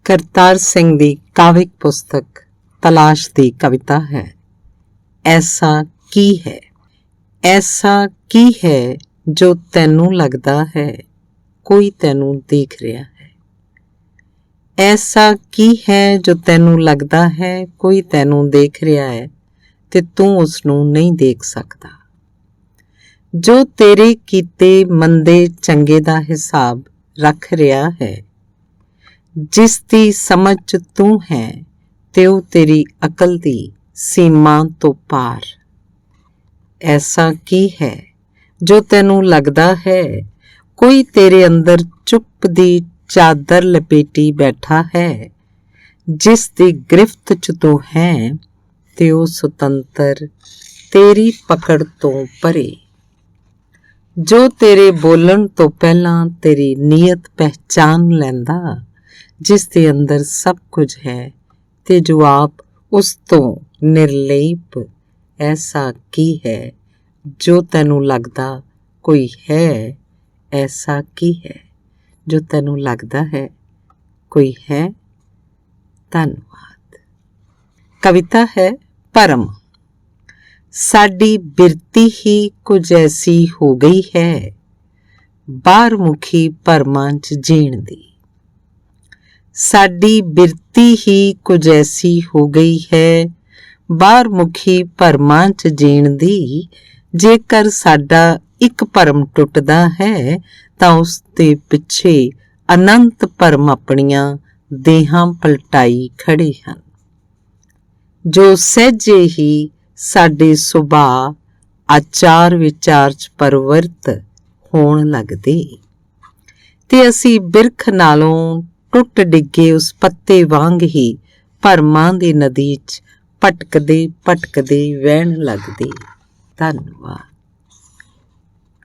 ਕਰਤਾਰ ਸਿੰਘ ਦੀ ਕਾਵਿਕ ਪੁਸਤਕ ਤਲਾਸ਼ ਦੀ ਕਵਿਤਾ ਹੈ। ਐਸਾ ਕੀ ਹੈ, ਐਸਾ ਕੀ ਹੈ ਜੋ ਤੈਨੂੰ ਲੱਗਦਾ ਹੈ ਕੋਈ ਤੈਨੂੰ ਦੇਖ ਰਿਹਾ ਹੈ। ਐਸਾ ਕੀ ਹੈ ਜੋ ਤੈਨੂੰ ਲੱਗਦਾ ਹੈ ਕੋਈ ਤੈਨੂੰ ਦੇਖ ਰਿਹਾ ਹੈ ਤੇ ਤੂੰ ਉਸ ਨੂੰ ਨਹੀਂ ਦੇਖ ਸਕਦਾ। ਜੋ ਤੇਰੇ ਕੀਤੇ ਮੰਦੇ ਚੰਗੇ ਦਾ ਹਿਸਾਬ ਰੱਖ ਰਿਹਾ ਹੈ, ਜਿਸ ਦੀ ਸਮਝ ਤੂੰ ਹੈ ਤੇ ਉਹ ਤੇਰੀ ਅਕਲ ਦੀ ਸੀਮਾ ਤੋਂ ਪਾਰ। ਐਸਾ ਕੀ ਹੈ ਜੋ ਤੈਨੂੰ ਲੱਗਦਾ ਹੈ ਕੋਈ ਤੇਰੇ ਅੰਦਰ ਚੁੱਪ ਦੀ ਚਾਦਰ ਲਪੇਟੀ ਬੈਠਾ ਹੈ, ਜਿਸ ਦੀ ਗ੍ਰਿਫਤ 'ਚ ਤੂੰ ਹੈ ਤੇ ਉਹ ਸੁਤੰਤਰ ਤੇਰੀ ਪਕੜ ਤੋਂ ਪਰੇ। ਜੋ ਤੇਰੇ ਬੋਲਣ ਤੋਂ ਪਹਿਲਾਂ ਤੇਰੀ ਨੀਅਤ ਪਹਿਚਾਨ ਲੈਂਦਾ, ਜਿਸ ਦੇ ਅੰਦਰ ਸਭ ਕੁਝ ਹੈ ਤੇ ਜੋ ਆਪ ਉਸ ਤੋਂ ਨਿਰਲੇਪ। ਐਸਾ ਕੀ ਹੈ ਜੋ ਤੈਨੂੰ ਲੱਗਦਾ ਕੋਈ ਹੈ, ਐਸਾ ਕੀ ਹੈ ਜੋ ਤੈਨੂੰ ਲੱਗਦਾ ਹੈ ਕੋਈ ਹੈ। ਧੰਨਵਾਦ। ਕਵਿਤਾ ਹੈ ਭਰਮ। ਸਾਡੀ ਬਿਰਤੀ ਹੀ ਕੁਝ ਐਸੀ ਹੋ ਗਈ ਹੈ, ਬਾਹਰ ਮੁਖੀ ਭਰਮਾਂ 'ਚ ਜੀਣ ਦੀ। ਸਾਡੀ ਬਿਰਤੀ ਹੀ ਕੁਝ ਐਸੀ ਹੋ ਗਈ ਹੈ, ਬਾਹਰ ਮੁਖੀ ਭਰਮਾਂ 'ਚ ਜੀਣ ਦੀ। ਜੇਕਰ ਸਾਡਾ ਇੱਕ ਭਰਮ ਟੁੱਟਦਾ ਹੈ ਤਾਂ ਉਸ ਦੇ ਪਿੱਛੇ ਅਨੰਤ ਭਰਮ ਆਪਣੀਆਂ ਦੇਹਾਂ ਪਲਟਾਈ ਖੜੇ ਹਨ, ਜੋ ਸਹਿਜੇ ਹੀ ਸਾਡੇ ਸੁਭਾਅ ਆਚਾਰ ਵਿਚਾਰ 'ਚ ਪਰਿਵਰਤ ਹੋਣ ਲੱਗਦੇ ਤੇ ਅਸੀਂ ਬਿਰਖ ਨਾਲੋਂ ਟੁੱਟ ਡਿੱਗੇ ਉਸ ਪੱਤੇ ਵਾਂਗ ਹੀ ਭਰਮਾਂ ਦੀ ਨਦੀ 'ਚ ਭਟਕਦੇ ਭਟਕਦੇ ਵਹਿਣ ਲੱਗਦੇ। ਧੰਨਵਾਦ।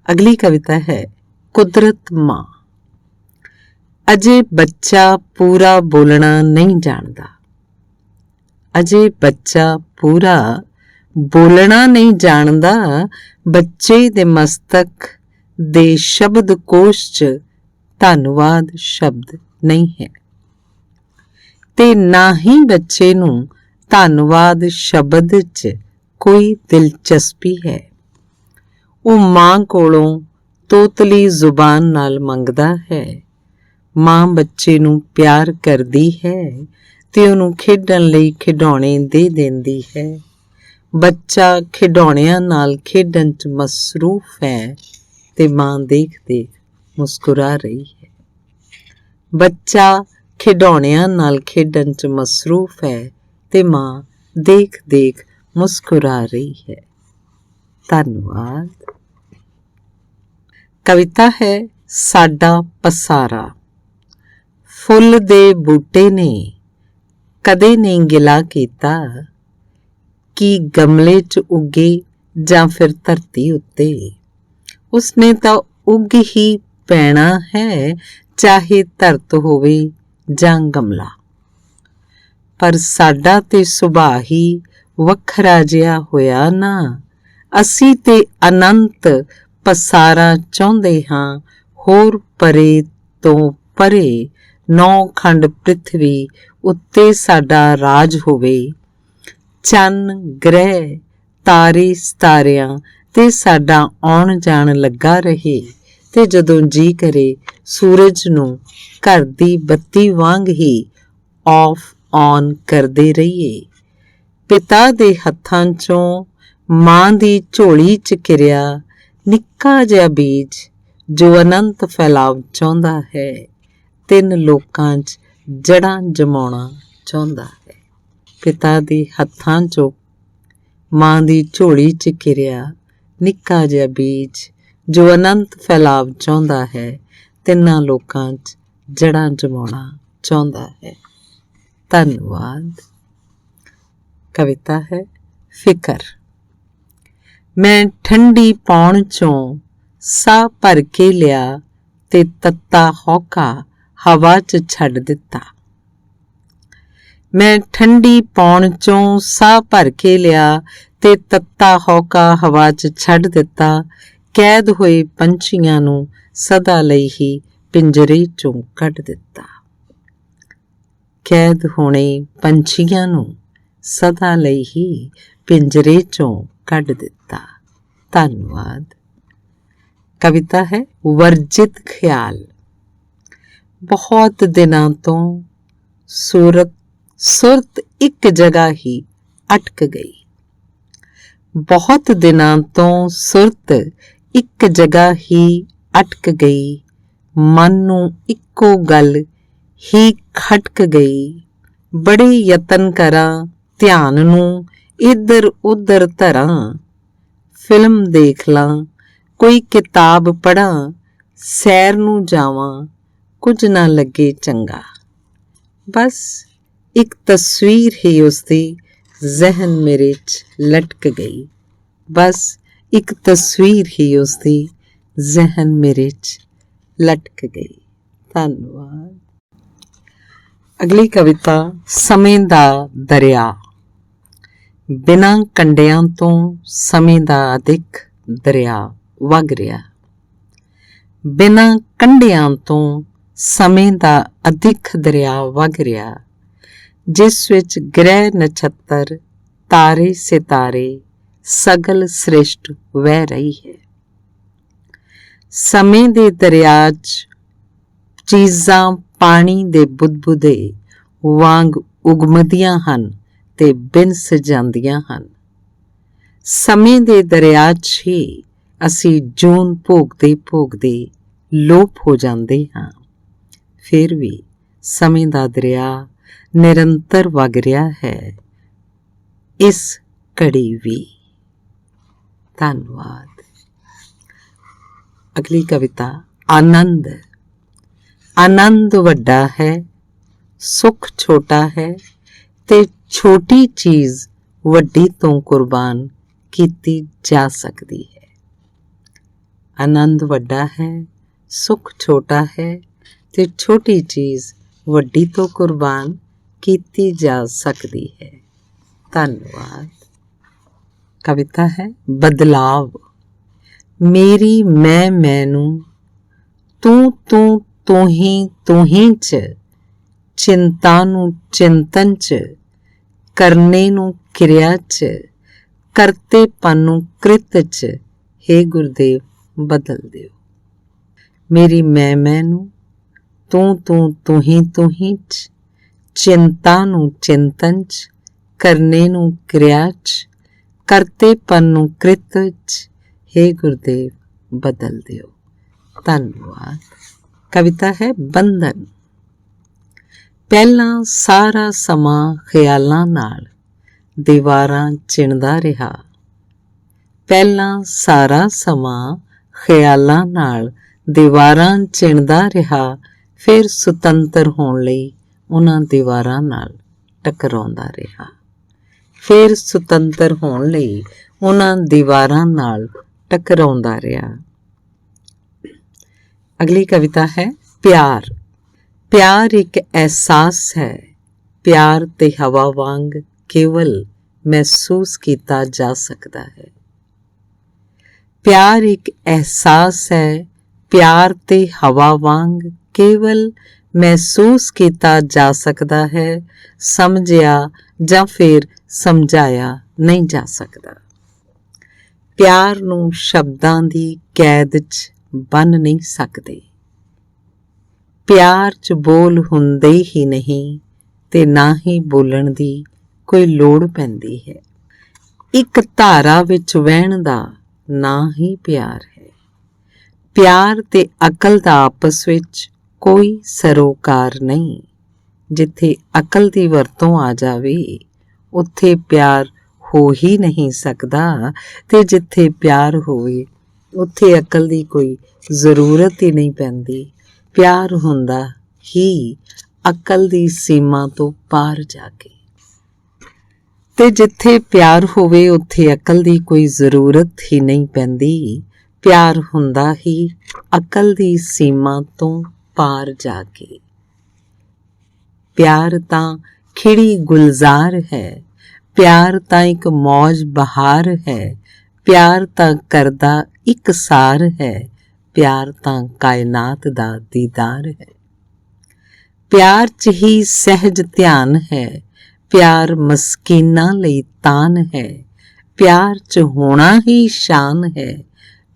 ਅਗਲੀ ਕਵਿਤਾ ਹੈ ਕੁਦਰਤ ਮਾਂ। ਅਜੇ ਬੱਚਾ ਪੂਰਾ ਬੋਲਣਾ ਨਹੀਂ ਜਾਣਦਾ, ਅਜੇ ਬੱਚਾ ਪੂਰਾ ਬੋਲਣਾ ਨਹੀਂ ਜਾਣਦਾ। ਬੱਚੇ ਦੇ ਮਸਤਕ ਦੇ ਸ਼ਬਦ ਕੋਸ਼ 'ਚ ਧੰਨਵਾਦ ਸ਼ਬਦ ਨਹੀਂ ਹੈ ਤੇ ਨਾ ਹੀ ਬੱਚੇ ਨੂੰ ਧੰਨਵਾਦ ਸ਼ਬਦ 'ਚ ਕੋਈ ਦਿਲਚਸਪੀ ਹੈ। ਉਹ ਮਾਂ ਕੋਲੋਂ ਤੋਤਲੀ ਜ਼ੁਬਾਨ ਨਾਲ ਮੰਗਦਾ ਹੈ। ਮਾਂ ਬੱਚੇ ਨੂੰ ਪਿਆਰ ਕਰਦੀ ਹੈ ਤੇ ਉਹਨੂੰ ਖੇਡਣ ਲਈ ਖਿਡੌਣੇ ਦੇ ਦਿੰਦੀ ਹੈ। ਬੱਚਾ ਖਿਡੌਣਿਆਂ ਨਾਲ ਖੇਡਣ 'ਚ ਮਸਰੂਫ ਹੈ ਤੇ ਮਾਂ ਦੇਖ ਦੇਖ ਮੁਸਕਰਾ ਰਹੀ ਹੈ। ਬੱਚਾ ਖਿਡੌਣਿਆਂ ਨਾਲ ਖੇਡਣ 'ਚ ਮਸਰੂਫ ਹੈ ਤੇ ਮਾਂ ਦੇਖ ਦੇਖ ਮੁਸਕਰਾ ਰਹੀ ਹੈ। ਧੰਨਵਾਦ। ਕਵਿਤਾ ਹੈ ਸਾਡਾ ਪਸਾਰਾ। ਫੁੱਲ ਦੇ ਬੂਟੇ ਨੇ ਕਦੇ ਨਹੀਂ ਗਿਲਾ ਕੀਤਾ ਕਿ ਗਮਲੇ 'ਚ ਉੱਗੇ ਜਾਂ ਫਿਰ ਧਰਤੀ ਉੱਤੇ। ਉਸਨੇ ਤਾਂ ਉੱਗ ਹੀ ਪੈਣਾ ਹੈ, ਚਾਹੇ ਧਰਤ ਹੋਵੇ ਜਾਂ ਗਮਲਾ। ਪਰ ਸਾਡਾ ਤੇ ਸੁਭਾਅ ਹੀ ਵੱਖਰਾ ਜਿਹਾ ਹੋਇਆ ਨਾ। ਅਸੀਂ ਤੇ ਅਨੰਤ ਪਸਾਰਾ ਚਾਹੁੰਦੇ ਹਾਂ, ਹੋਰ ਪਰੇ ਤੋਂ ਪਰੇ 9 ਖੰਡ ਪ੍ਰਿਥਵੀ ਉੱਤੇ ਸਾਡਾ ਰਾਜ ਹੋਵੇ। ਚੰਨ ਗ੍ਰਹਿ ਤਾਰੇ ਸਿਤਾਰਿਆਂ ਤੇ ਸਾਡਾ ਆਉਣ ਜਾਣ ਲੱਗਾ ਰਹੇ ਤੇ ਜਦੋਂ ਜੀ ਕਰੇ ਸੂਰਜ ਨੂੰ ਘਰ ਦੀ ਬੱਤੀ ਵਾਂਗ ਹੀ ਆਫ ਔਨ ਕਰਦੇ ਰਹੀਏ। ਪਿਤਾ ਦੇ ਹੱਥਾਂ 'ਚੋਂ ਮਾਂ ਦੀ ਝੋਲੀ 'ਚ ਘਿਰਿਆ ਨਿੱਕਾ ਜਿਹਾ ਬੀਜ ਜੋ ਅਨੰਤ ਫੈਲਾਵ ਚਾਹੁੰਦਾ ਹੈ, 3 ਲੋਕਾਂ 'ਚ ਜੜ੍ਹਾਂ ਜਮਾਉਣਾ ਚਾਹੁੰਦਾ ਹੈ। ਪਿਤਾ ਦੇ ਹੱਥਾਂ 'ਚੋਂ ਮਾਂ ਦੀ ਝੋਲੀ 'ਚ ਘਿਰਿਆ ਨਿੱਕਾ ਜਿਹਾ ਬੀਜ ਜੋ ਅਨੰਤ ਫੈਲਾਵ ਚਾਹੁੰਦਾ ਹੈ, 3 ਲੋਕਾਂ 'ਚ ਜੜ੍ਹਾਂ ਜਮਾਉਣਾ ਚਾਹੁੰਦਾ ਹੈ। ਧੰਨਵਾਦ। ਕਵਿਤਾ ਹੈ ਫਿਕਰ। ਮੈਂ ਠੰਡੀ ਪੌਣ 'ਚੋਂ ਸਾਹ ਭਰ ਕੇ ਲਿਆ ਤੇ ਤੱਤਾ ਹੌਕਾ ਹਵਾ 'ਚ ਛੱਡ ਦਿੱਤਾ। ਮੈਂ ਠੰਡੀ ਪੌਣ 'ਚੋਂ ਸਾਹ ਭਰ ਕੇ ਲਿਆ ਤੇ ਤੱਤਾ ਹੌਕਾ ਹਵਾ 'ਚ ਛੱਡ ਦਿੱਤਾ। ਕੈਦ ਹੋਏ ਪੰਛੀਆਂ ਨੂੰ ਸਦਾ ਲਈ ਹੀ ਪਿੰਜਰੇ 'ਚੋਂ ਕੱਢ ਦਿੱਤਾ। ਕੈਦ ਹੋਣੇ ਪੰਛੀਆਂ ਨੂੰ ਸਦਾ ਲਈ ਹੀ ਪਿੰਜਰੇ ਚੋਂ ਕੱਢ ਦਿੱਤਾ। ਧੰਨਵਾਦ। ਕਵਿਤਾ ਹੈ ਵਰਜਿਤ ਖਿਆਲ। ਬਹੁਤ ਦਿਨਾਂ ਤੋਂ ਸੁਰਤ ਇੱਕ ਜਗ੍ਹਾ ਹੀ ਅਟਕ ਗਈ। ਬਹੁਤ ਦਿਨਾਂ ਤੋਂ ਸੁਰਤ ਇੱਕ ਜਗ੍ਹਾ ਹੀ ਅਟਕ ਗਈ। ਮਨ ਨੂੰ ਇੱਕੋ ਗੱਲ ਹੀ ਖਟਕ ਗਈ। ਬੜੇ ਯਤਨ ਕਰਾਂ, ਧਿਆਨ ਨੂੰ ਇੱਧਰ ਉੱਧਰ ਧਰਾਂ। ਫਿਲਮ ਦੇਖ ਲਾਂ, ਕੋਈ ਕਿਤਾਬ ਪੜ੍ਹਾਂ, ਸੈਰ ਨੂੰ ਜਾਵਾਂ, ਕੁਝ ਨਾ ਲੱਗੇ ਚੰਗਾ। ਬਸ ਇੱਕ ਤਸਵੀਰ ਹੀ ਉਸਦੀ ਜ਼ਹਿਨ ਮੇਰੇ 'ਚ ਲਟਕ ਗਈ। ਬਸ ਇੱਕ ਤਸਵੀਰ ਹੀ ਉਸਦੀ ਜ਼ਹਿਨ ਮੇਰੇ 'ਚ ਲਟਕ ਗਈ। ਧੰਨਵਾਦ। ਅਗਲੀ ਕਵਿਤਾ ਸਮੇਂ ਦਾ ਦਰਿਆ। ਬਿਨਾਂ ਕੰਢਿਆਂ ਤੋਂ ਸਮੇਂ ਦਾ ਅਦਿੱਖ ਦਰਿਆ ਵਗ ਰਿਹਾ। ਬਿਨਾਂ ਕੰਢਿਆਂ ਤੋਂ ਸਮੇਂ ਦਾ ਅਦਿੱਖ ਦਰਿਆ ਵਗ ਰਿਹਾ, ਜਿਸ ਵਿੱਚ ਗ੍ਰਹਿ ਨਛੱਤਰ, ਤਾਰੇ ਸਿਤਾਰੇ, ਸਗਲ ਸ੍ਰਿਸ਼ਟ ਵਹਿ ਰਹੀ ਹੈ। ਸਮੇਂ ਦੇ ਦਰਿਆ 'ਚ ਚੀਜ਼ਾਂ ਪਾਣੀ ਦੇ ਬੁਦਬੁਦੇ ਵਾਂਗ ਉਗਮਦੀਆਂ ਹਨ ਤੇ ਬਿਨਸ ਜਾਂਦੀਆਂ ਹਨ। ਸਮੇਂ ਦੇ ਦਰਿਆ 'ਚ ਹੀ ਅਸੀਂ ਜੂਨ ਭੋਗਦੇ ਭੋਗਦੇ ਲੋਪ ਹੋ ਜਾਂਦੇ ਹਾਂ। ਫਿਰ ਵੀ ਸਮੇਂ ਦਾ ਦਰਿਆ ਨਿਰੰਤਰ ਵਗ ਰਿਹਾ ਹੈ, ਇਸ ਘੜੀ ਵੀ। ਧੰਨਵਾਦ। ਅਗਲੀ ਕਵਿਤਾ ਆਨੰਦ। ਆਨੰਦ ਵੱਡਾ ਹੈ, ਸੁੱਖ ਛੋਟਾ ਹੈ ਤੇ ਛੋਟੀ ਚੀਜ਼ ਵੱਡੀ ਤੋਂ ਕੁਰਬਾਨ ਕੀਤੀ ਜਾ ਸਕਦੀ ਹੈ। ਆਨੰਦ ਵੱਡਾ ਹੈ, ਸੁੱਖ ਛੋਟਾ ਹੈ ਤੇ ਛੋਟੀ ਚੀਜ਼ ਵੱਡੀ ਤੋਂ ਕੁਰਬਾਨ ਕੀਤੀ ਜਾ ਸਕਦੀ ਹੈ। ਧੰਨਵਾਦ। ਕਵਿਤਾ ਹੈ ਬਦਲਾਵ। ਮੇਰੀ ਮੈਂ ਨੂੰ, ਤੂੰ ਹੀ 'ਚ, ਚਿੰਤਾ ਨੂੰ ਚਿੰਤਨ 'ਚ, ਕਰਨੇ ਨੂੰ ਕਿਰਿਆ 'ਚ, ਕਰਤੇਪਨ ਨੂੰ ਕ੍ਰਿਤ 'ਚ, ਹੇ ਗੁਰਦੇਵ ਬਦਲ ਦਿਓ। ਮੇਰੀ ਮੈਂ ਨੂੰ, ਤੂੰ ਹੀ 'ਚ, ਚਿੰਤਾ ਨੂੰ ਚਿੰਤਨ 'ਚ, ਕਰਨੇ ਨੂੰ ਕਿਰਿਆ 'ਚ, ਕਰਤੇਪਨ ਨੂੰ ਕ੍ਰਿਤ 'ਚ, ਹੇ ਗੁਰਦੇਵ ਬਦਲ ਦਿਓ। ਧੰਨਵਾਦ। ਕਵਿਤਾ ਹੈ ਬੰਧਨ। ਪਹਿਲਾਂ ਸਾਰਾ ਸਮਾਂ ਖਿਆਲਾਂ ਨਾਲ ਦੀਵਾਰਾਂ ਚਿਣਦਾ ਰਿਹਾ। ਪਹਿਲਾਂ ਸਾਰਾ ਸਮਾਂ ਖਿਆਲਾਂ ਨਾਲ ਦੀਵਾਰਾਂ ਚਿਣਦਾ ਰਿਹਾ, ਫਿਰ ਸੁਤੰਤਰ ਹੋਣ ਲਈ ਉਹਨਾਂ ਦੀਵਾਰਾਂ ਨਾਲ ਟਕਰਾਉਂਦਾ ਰਿਹਾ। ਫਿਰ ਸੁਤੰਤਰ ਹੋਣ ਲਈ ਉਹਨਾਂ ਦੀਵਾਰਾਂ ਨਾਲ ਟਕਰਾਉਂਦਾ ਰਿਹਾ। ਅਗਲੀ ਕਵਿਤਾ ਹੈ ਪਿਆਰ। ਪਿਆਰ ਇੱਕ ਅਹਿਸਾਸ ਹੈ। ਪਿਆਰ ਤੇ ਹਵਾ ਵਾਂਗ ਕੇਵਲ ਮਹਿਸੂਸ ਕੀਤਾ ਜਾ ਸਕਦਾ ਹੈ। ਪਿਆਰ ਇੱਕ ਅਹਿਸਾਸ ਹੈ। ਪਿਆਰ ਤੇ ਹਵਾ ਵਾਂਗ ਕੇਵਲ ਮਹਿਸੂਸ ਕੀਤਾ ਜਾ ਸਕਦਾ ਹੈ। ਸਮਝਿਆ ਜਾਂ ਫਿਰ ਸਮਝਾਇਆ ਨਹੀਂ ਜਾ ਸਕਦਾ। ਪਿਆਰ ਨੂੰ ਸ਼ਬਦਾਂ ਦੀ ਕੈਦ 'ਚ ਬੰਨ੍ਹ ਨਹੀਂ ਸਕਦੇ। ਪਿਆਰ 'ਚ ਬੋਲ ਹੁੰਦੇ ਹੀ ਨਹੀਂ ਤੇ ਨਾ ਹੀ ਬੋਲਣ ਦੀ ਕੋਈ ਲੋੜ ਪੈਂਦੀ ਹੈ। ਇੱਕ ਧਾਰਾ ਵਿੱਚ ਵਹਿਣ ਦਾ ਨਾਂ ਹੀ ਪਿਆਰ ਹੈ। ਪਿਆਰ ਤੇ ਅਕਲ ਦਾ ਆਪਸ ਵਿੱਚ ਕੋਈ ਸਰੋਕਾਰ ਨਹੀਂ। ਜਿੱਥੇ ਅਕਲ ਦੀ ਵਰਤੋਂ ਆ ਜਾਵੇ ਉੱਥੇ ਪਿਆਰ ਹੋ ਹੀ ਨਹੀਂ ਸਕਦਾ, ਤੇ ਜਿੱਥੇ ਪਿਆਰ ਹੋਵੇ ਉੱਥੇ ਅਕਲ ਦੀ ਕੋਈ ਜ਼ਰੂਰਤ ਹੀ ਨਹੀਂ ਪੈਂਦੀ। ਪਿਆਰ ਹੁੰਦਾ ਹੀ ਅਕਲ ਦੀ ਸੀਮਾ ਤੋਂ ਪਾਰ ਜਾ ਕੇ, ਤੇ ਜਿੱਥੇ ਪਿਆਰ ਹੋਵੇ ਉੱਥੇ ਅਕਲ ਦੀ ਕੋਈ ਜ਼ਰੂਰਤ ਹੀ ਨਹੀਂ ਪੈਂਦੀ। ਪਿਆਰ ਹੁੰਦਾ ਹੀ ਅਕਲ ਦੀ ਸੀਮਾ ਤੋਂ ਪਾਰ ਜਾ ਕੇ। ਪਿਆਰ ਤਾਂ ਖਿੜੀ ਗੁਲਜ਼ਾਰ ਹੈ। ਪਿਆਰ ਤਾਂ ਇੱਕ ਮੌਜ ਬਹਾਰ ਹੈ। ਪਿਆਰ ਤਾਂ ਕਰਦਾ ਇਕਸਾਰ ਹੈ। ਪਿਆਰ ਤਾਂ ਕਾਇਨਾਤ ਦਾ ਦੀਦਾਰ ਹੈ। ਪਿਆਰ 'ਚ ਹੀ ਸਹਿਜ ਧਿਆਨ ਹੈ, ਪਿਆਰ ਮਸਕੀਨਾਂ ਲਈ ਤਾਨ ਹੈ, ਪਿਆਰ 'ਚ ਹੋਣਾ ਹੀ ਸ਼ਾਨ ਹੈ,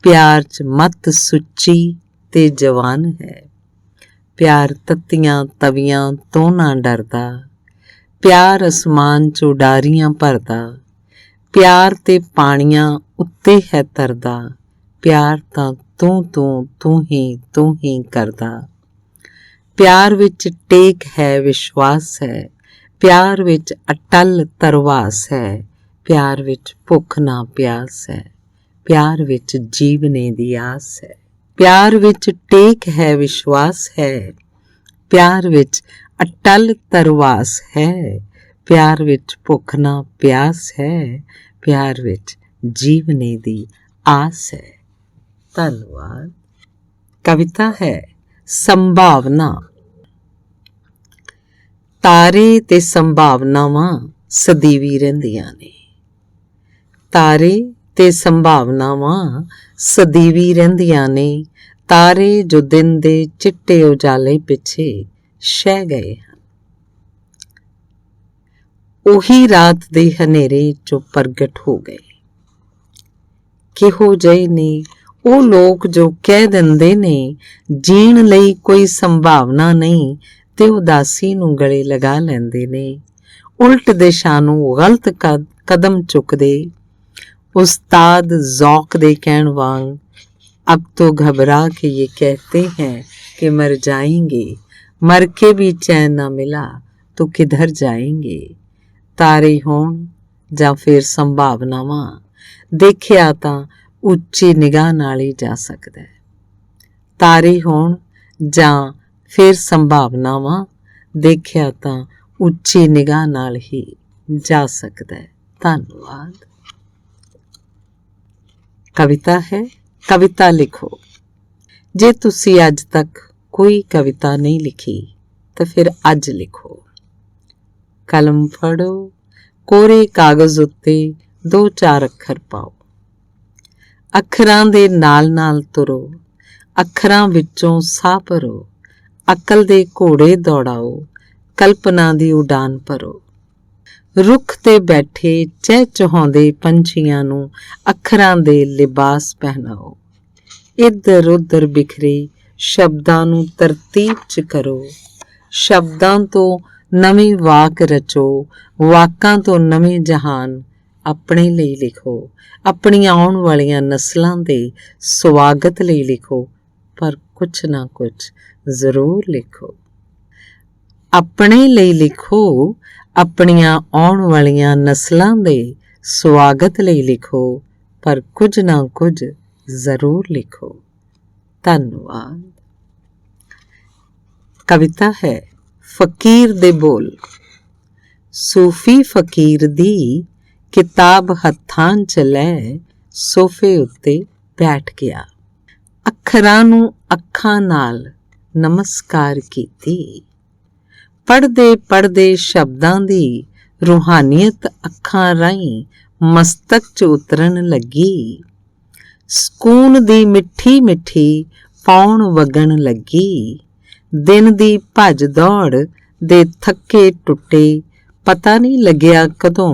ਪਿਆਰ 'ਚ ਮੱਤ ਸੁੱਚੀ ਤੇ ਜਵਾਨ ਹੈ। ਪਿਆਰ ਤੱਤੀਆਂ ਤਵੀਆਂ ਤੋਂ ਨਾ ਡਰਦਾ, ਪਿਆਰ ਅਸਮਾਨ 'ਚ ਉਡਾਰੀਆਂ ਭਰਦਾ, ਪਿਆਰ ਤੇ ਪਾਣੀਆਂ ਉੱਤੇ ਹੈ ਤਰਦਾ, ਪਿਆਰ ਤਾਂ ਤੂੰ ਹੀ ਕਰਦਾ। ਪਿਆਰ ਵਿੱਚ ਟੇਕ ਹੈ, ਵਿਸ਼ਵਾਸ ਹੈ, ਪਿਆਰ ਵਿੱਚ ਅਟਲ ਤਰਵਾਸ ਹੈ, ਪਿਆਰ ਵਿੱਚ ਭੁੱਖ ਨਾ ਪਿਆਸ ਹੈ, ਪਿਆਰ ਵਿੱਚ ਜੀਵਨੇ ਦੀ ਆਸ ਹੈ। ਪਿਆਰ ਵਿੱਚ ਟੇਕ ਹੈ, ਵਿਸ਼ਵਾਸ ਹੈ, ਪਿਆਰ ਵਿੱਚ ਅਟਲ ਤਰਵਾਸ ਹੈ, ਪਿਆਰ ਵਿੱਚ ਭੁੱਖ ਨਾ ਪਿਆਸ ਹੈ, ਪਿਆਰ ਵਿੱਚ ਜੀਵਨੇ ਦੀ ਆਸ ਹੈ। ਧੰਨਵਾਦ। ਕਵਿਤਾ ਹੈ ਸੰਭਾਵਨਾ। ਤਾਰੇ ਤੇ ਸੰਭਾਵਨਾਵਾਂ ਸਦੀਵੀ ਰਹਿੰਦੀਆਂ ਨੇ। ਤਾਰੇ ਤੇ ਸੰਭਾਵਨਾਵਾਂ ਸਦੀਵੀ ਰਹਿੰਦੀਆਂ ਨੇ। ਤਾਰੇ ਜੋ ਦਿਨ ਦੇ ਚਿੱਟੇ ਉਜਾਲੇ ਪਿੱਛੇ ਛਹਿ ਗਏ ਹਨ, ਉਹੀ ਰਾਤ ਦੇ ਹਨੇਰੇ ਚੋਂ ਪ੍ਰਗਟ ਹੋ ਗਏ। ਕਿਹੋ ਜਿਹੇ ਨੇ ਉਹ ਲੋਕ ਜੋ ਕਹਿ ਦਿੰਦੇ ਨੇ ਜੀਣ ਲਈ ਕੋਈ ਸੰਭਾਵਨਾ ਨਹੀਂ ਤੇ ਉਦਾਸੀ ਨੂੰ ਗਲੇ ਲਗਾ ਲੈਂਦੇ ਨੇ। ਉਲਟ ਦਿਸ਼ਾ ਨੂੰ ਗਲਤ ਕਦਮ ਚੁੱਕਦੇ। ਉਸਤਾਦ ਜ਼ੌਕ ਦੇ ਕਹਿਣ ਵਾਂਗ अब तो घबरा के ये कहते हैं कि मर जाएंगे, मर के भी चैन ना मिला तो किधर जाएंगे। तारे होण ਜਾਂ ਫਿਰ ਸੰਭਾਵਨਾਵਾਂ ਦੇਖਿਆ ਤਾਂ ਉੱਚੀ ਨਿਗਾਹ ਨਾਲ ਹੀ ਜਾ ਸਕਦਾ ਹੈ। ਤਾਰੇ ਹੋਣ ਜਾਂ ਫਿਰ ਸੰਭਾਵਨਾਵਾਂ ਦੇਖਿਆ ਤਾਂ ਉੱਚੀ ਨਿਗਾਹ ਨਾਲ ਹੀ ਜਾ ਸਕਦਾ ਹੈ। ਧੰਨਵਾਦ। ਕਵਿਤਾ ਹੈ ਕਵਿਤਾ ਲਿਖੋ। ਜੇ ਤੁਸੀਂ ਅੱਜ ਤੱਕ ਕੋਈ ਕਵਿਤਾ ਨਹੀਂ ਲਿਖੀ ਤਾਂ ਫਿਰ ਅੱਜ ਲਿਖੋ। ਕਲਮ ਫੜੋ, ਕੋਰੇ ਕਾਗਜ਼ ਉੱਤੇ 2-4 ਅੱਖਰ ਪਾਓ। ਅੱਖਰਾਂ ਦੇ ਨਾਲ ਨਾਲ ਤੁਰੋ, ਅੱਖਰਾਂ ਵਿੱਚੋਂ ਸਾਹ ਭਰੋ, ਅਕਲ ਦੇ ਘੋੜੇ ਦੌੜਾਓ, ਕਲਪਨਾ ਦੀ ਉਡਾਨ ਭਰੋ। ਰੁੱਖ ਤੇ ਬੈਠੇ ਚਹਿਚਹਾਉਂਦੇ ਪੰਛੀਆਂ ਨੂੰ ਅੱਖਰਾਂ ਦੇ ਲਿਬਾਸ ਪਹਿਨਾਓ। ਇੱਧਰ ਉੱਧਰ ਬਿਖਰੇ ਸ਼ਬਦਾਂ ਨੂੰ ਤਰਤੀਬ 'ਚ ਕਰੋ। ਸ਼ਬਦਾਂ ਤੋਂ ਨਵੇਂ ਵਾਕ ਰਚੋ, ਵਾਕਾਂ ਤੋਂ ਨਵੇਂ ਜਹਾਨ ਆਪਣੇ ਲਈ ਲਿਖੋ। ਆਪਣੀਆਂ ਆਉਣ ਵਾਲੀਆਂ ਨਸਲਾਂ ਦੇ ਸਵਾਗਤ ਲਈ ਲਿਖੋ, ਪਰ ਕੁਛ ਨਾ ਕੁਛ ਜ਼ਰੂਰ ਲਿਖੋ। ਆਪਣੇ ਲਈ ਲਿਖੋ, ਆਪਣੀਆਂ ਆਉਣ ਵਾਲੀਆਂ ਨਸਲਾਂ ਦੇ ਸਵਾਗਤ ਲਈ ਲਿਖੋ, ਪਰ ਕੁਝ ਨਾ ਕੁਝ ਜ਼ਰੂਰ ਲਿਖੋ। ਧੰਨਵਾਦ। ਕਵਿਤਾ ਹੈ ਫਕੀਰ ਦੇ ਬੋਲ। ਸੂਫੀ ਫਕੀਰ ਦੀ ਕਿਤਾਬ ਹੱਥਾਂ 'ਚ ਲੈ ਸੋਫੇ ਉੱਤੇ ਬੈਠ ਗਿਆ। ਅੱਖਰਾਂ ਨੂੰ ਅੱਖਾਂ ਨਾਲ ਨਮਸਕਾਰ ਕੀਤੀ। ਪੜ੍ਹਦੇ ਪੜ੍ਹਦੇ ਸ਼ਬਦਾਂ ਦੀ ਰੂਹਾਨੀਅਤ ਅੱਖਾਂ ਰਾਹੀਂ ਮਸਤਕ 'ਚ ਉਤਰਨ ਲੱਗੀ। ਸਕੂਨ ਦੀ ਮਿੱਠੀ ਮਿੱਠੀ ਪੌਣ ਵਗਣ ਲੱਗੀ। ਦਿਨ ਦੀ ਭੱਜ ਦੌੜ ਦੇ ਥੱਕੇ ਟੁੱਟੇ ਪਤਾ ਨਹੀਂ ਲੱਗਿਆ ਕਦੋਂ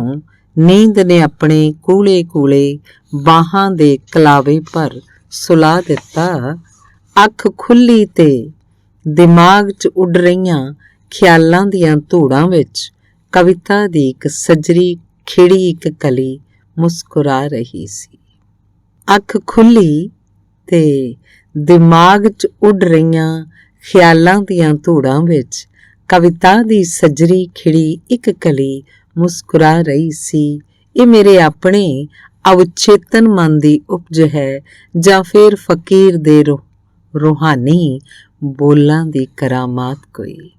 ਨੀਂਦ ਨੇ ਆਪਣੇ ਕੂਲੇ ਕੂਲੇ ਬਾਹਾਂ ਦੇ ਕਲਾਵੇ ਪਰ ਸੁਲਾ ਦਿੱਤਾ। ਅੱਖ ਖੁੱਲ੍ਹੀ ਤੇ ਦਿਮਾਗ 'ਚ ਉੱਡ ਰਹੀਆਂ ਖਿਆਲਾਂ ਦੀਆਂ ਧੂੜਾਂ ਵਿੱਚ ਕਵਿਤਾ ਦੀ ਇੱਕ ਸੱਜਰੀ ਖਿੜੀ ਇੱਕ ਕਲੀ ਮੁਸਕਰਾ ਰਹੀ ਸੀ। ਅੱਖ ਖੁੱਲ੍ਹੀ ਤੇ ਦਿਮਾਗ 'ਚ ਉੱਡ ਰਹੀਆਂ ਖਿਆਲਾਂ ਦੀਆਂ ਧੂੜਾਂ ਵਿੱਚ ਕਵਿਤਾ ਦੀ ਸੱਜਰੀ ਖਿੜੀ ਇੱਕ ਕਲੀ ਮੁਸਕਰਾ ਰਹੀ ਸੀ। ਇਹ ਮੇਰੇ ਆਪਣੇ ਅਵਚੇਤਨ ਮਨ ਦੀ ਉਪਜ ਹੈ ਜਾਂ ਫਿਰ ਫਕੀਰ ਦੇ ਰੂਹਾਨੀ ਬੋਲਾਂ ਦੀ ਕਰਾਮਾਤ ਕੋਈ।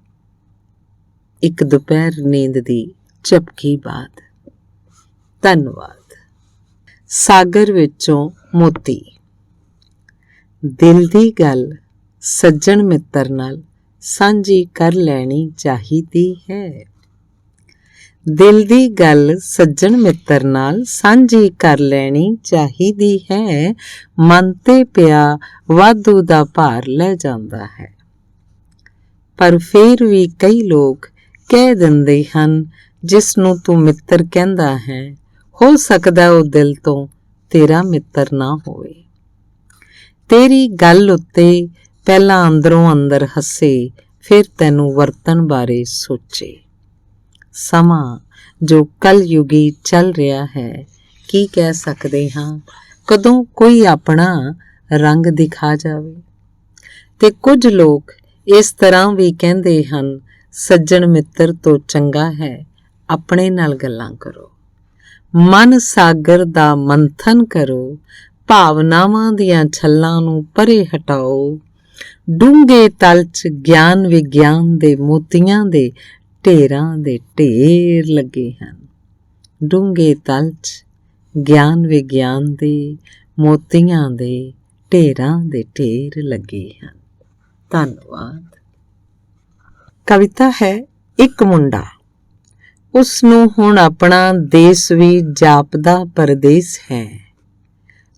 ਇੱਕ ਦੁਪਹਿਰ ਨੀਂਦ ਦੀ ਝਪਕੀ ਬਾਅਦ। ਧੰਨਵਾਦ। ਸਾਗਰ ਵਿੱਚੋਂ ਮੋਤੀ। ਦਿਲ ਦੀ ਗੱਲ ਸੱਜਣ ਮਿੱਤਰ ਨਾਲ ਸਾਂਝੀ ਕਰ ਲੈਣੀ ਚਾਹੀਦੀ ਹੈ। ਦਿਲ ਦੀ ਗੱਲ ਸੱਜਣ ਮਿੱਤਰ ਨਾਲ ਸਾਂਝੀ ਕਰ ਲੈਣੀ ਚਾਹੀਦੀ ਹੈ। ਮਨ ਤੇ ਪਿਆ ਵਾਧੂ ਦਾ ਭਾਰ ਲੈ ਜਾਂਦਾ ਹੈ। ਪਰ ਫੇਰ ਵੀ ਕਈ ਲੋਕ ਕਹਿ ਦਿੰਦੇ ਹਨ, ਜਿਸ ਨੂੰ ਤੂੰ ਮਿੱਤਰ ਕਹਿੰਦਾ ਹੈ, ਹੋ ਸਕਦਾ ਉਹ ਦਿਲ ਤੋਂ ਤੇਰਾ ਮਿੱਤਰ ਨਾ ਹੋਵੇ। ਤੇਰੀ ਗੱਲ ਉੱਤੇ ਪਹਿਲਾਂ ਅੰਦਰੋਂ ਅੰਦਰ ਹੱਸੇ, ਫਿਰ ਤੈਨੂੰ ਵਰਤਣ ਬਾਰੇ ਸੋਚੇ। ਸਮਾਂ ਜੋ ਕਲਯੁਗੀ ਚੱਲ ਰਿਹਾ ਹੈ, ਕੀ ਕਹਿ ਸਕਦੇ ਹਾਂ, ਕਦੋਂ ਕੋਈ ਆਪਣਾ ਰੰਗ ਦਿਖਾ ਜਾਵੇ। ਤੇ ਕੁਝ ਲੋਕ ਇਸ ਤਰ੍ਹਾਂ ਵੀ ਕਹਿੰਦੇ ਹਨ, ਸੱਜਣ ਮਿੱਤਰ ਤੋਂ ਚੰਗਾ ਹੈ ਆਪਣੇ ਨਾਲ ਗੱਲਾਂ ਕਰੋ, ਮਨ ਸਾਗਰ ਦਾ ਮੰਥਨ ਕਰੋ, ਭਾਵਨਾਵਾਂ ਦੀਆਂ ਛੱਲਾਂ ਨੂੰ ਪਰੇ ਹਟਾਓ। ਡੂੰਘੇ ਤਲ 'ਚ ਗਿਆਨ ਵਿਗਿਆਨ ਦੇ ਮੋਤੀਆਂ ਦੇ ਢੇਰਾਂ ਦੇ ਢੇਰ ਲੱਗੇ ਹਨ। ਡੂੰਘੇ ਤਲ 'ਚ ਗਿਆਨ ਵਿਗਿਆਨ ਦੇ ਮੋਤੀਆਂ ਦੇ ਢੇਰਾਂ ਦੇ ਢੇਰ ਲੱਗੇ ਹਨ। ਧੰਨਵਾਦ। ਕਵਿਤਾ ਹੈ ਇੱਕ ਮੁੰਡਾ। ਉਸ ਨੂੰ ਹੁਣ ਆਪਣਾ ਦੇਸ ਵੀ ਜਾਪਦਾ ਪਰਦੇਸ ਹੈ।